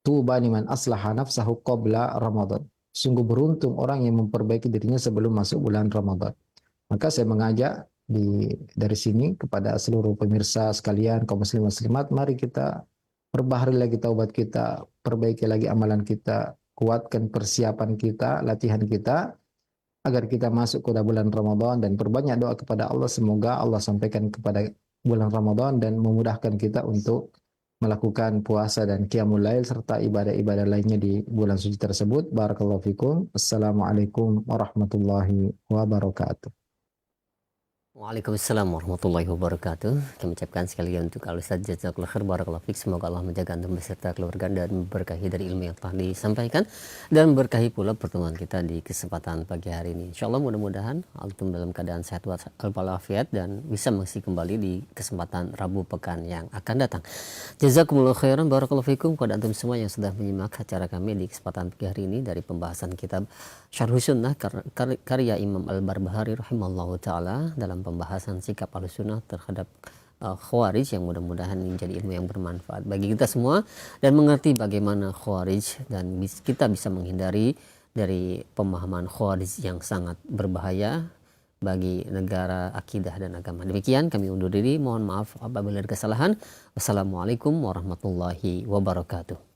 Tuba liman aslaha nafsahu qabla Ramadan. Sungguh beruntung orang yang memperbaiki dirinya sebelum masuk bulan Ramadan. Maka saya mengajak dari sini kepada seluruh pemirsa sekalian, kaum muslim muslimat, mari kita perbaharui lagi taubat kita, perbaiki lagi amalan kita, kuatkan persiapan kita, latihan kita, agar kita masuk ke bulan Ramadan, dan perbanyak doa kepada Allah, semoga Allah sampaikan kepada bulan Ramadan dan memudahkan kita untuk melakukan puasa dan qiyamul lail serta ibadah-ibadah lainnya di bulan suci tersebut. Barakallahu fikum. Assalamualaikum warahmatullahi wabarakatuh.
Waalaikumsalam warahmatullahi wabarakatuh. Kami ucapkan sekali lagi untuk Al-Ustaz jazakallahu khair, barakallahu fiik. Semoga Allah menjaga antum beserta keluarga dan memberkahi dari ilmu yang telah disampaikan, dan memberkahi pula pertemuan kita di kesempatan pagi hari ini. Insyaallah mudah-mudahan antum dalam keadaan sehat walafiat dan bisa mengisi kembali di kesempatan Rabu pekan yang akan datang. Jazakumullahu khairan, barakallahu fiikum kepada antum semua yang sudah menyimak acara kami di kesempatan pagi hari ini dari pembahasan kitab Syarhus Sunnah karya Imam Al-Barbahari rahimallahu taala, dalam pembahasan sikap Ahlussunnah terhadap Khawarij, yang mudah-mudahan menjadi ilmu yang bermanfaat bagi kita semua dan mengerti bagaimana Khawarij, dan kita bisa menghindari dari pemahaman Khawarij yang sangat berbahaya bagi negara, akidah dan agama. Demikian kami undur diri, mohon maaf apabila ada kesalahan. Wassalamualaikum warahmatullahi wabarakatuh.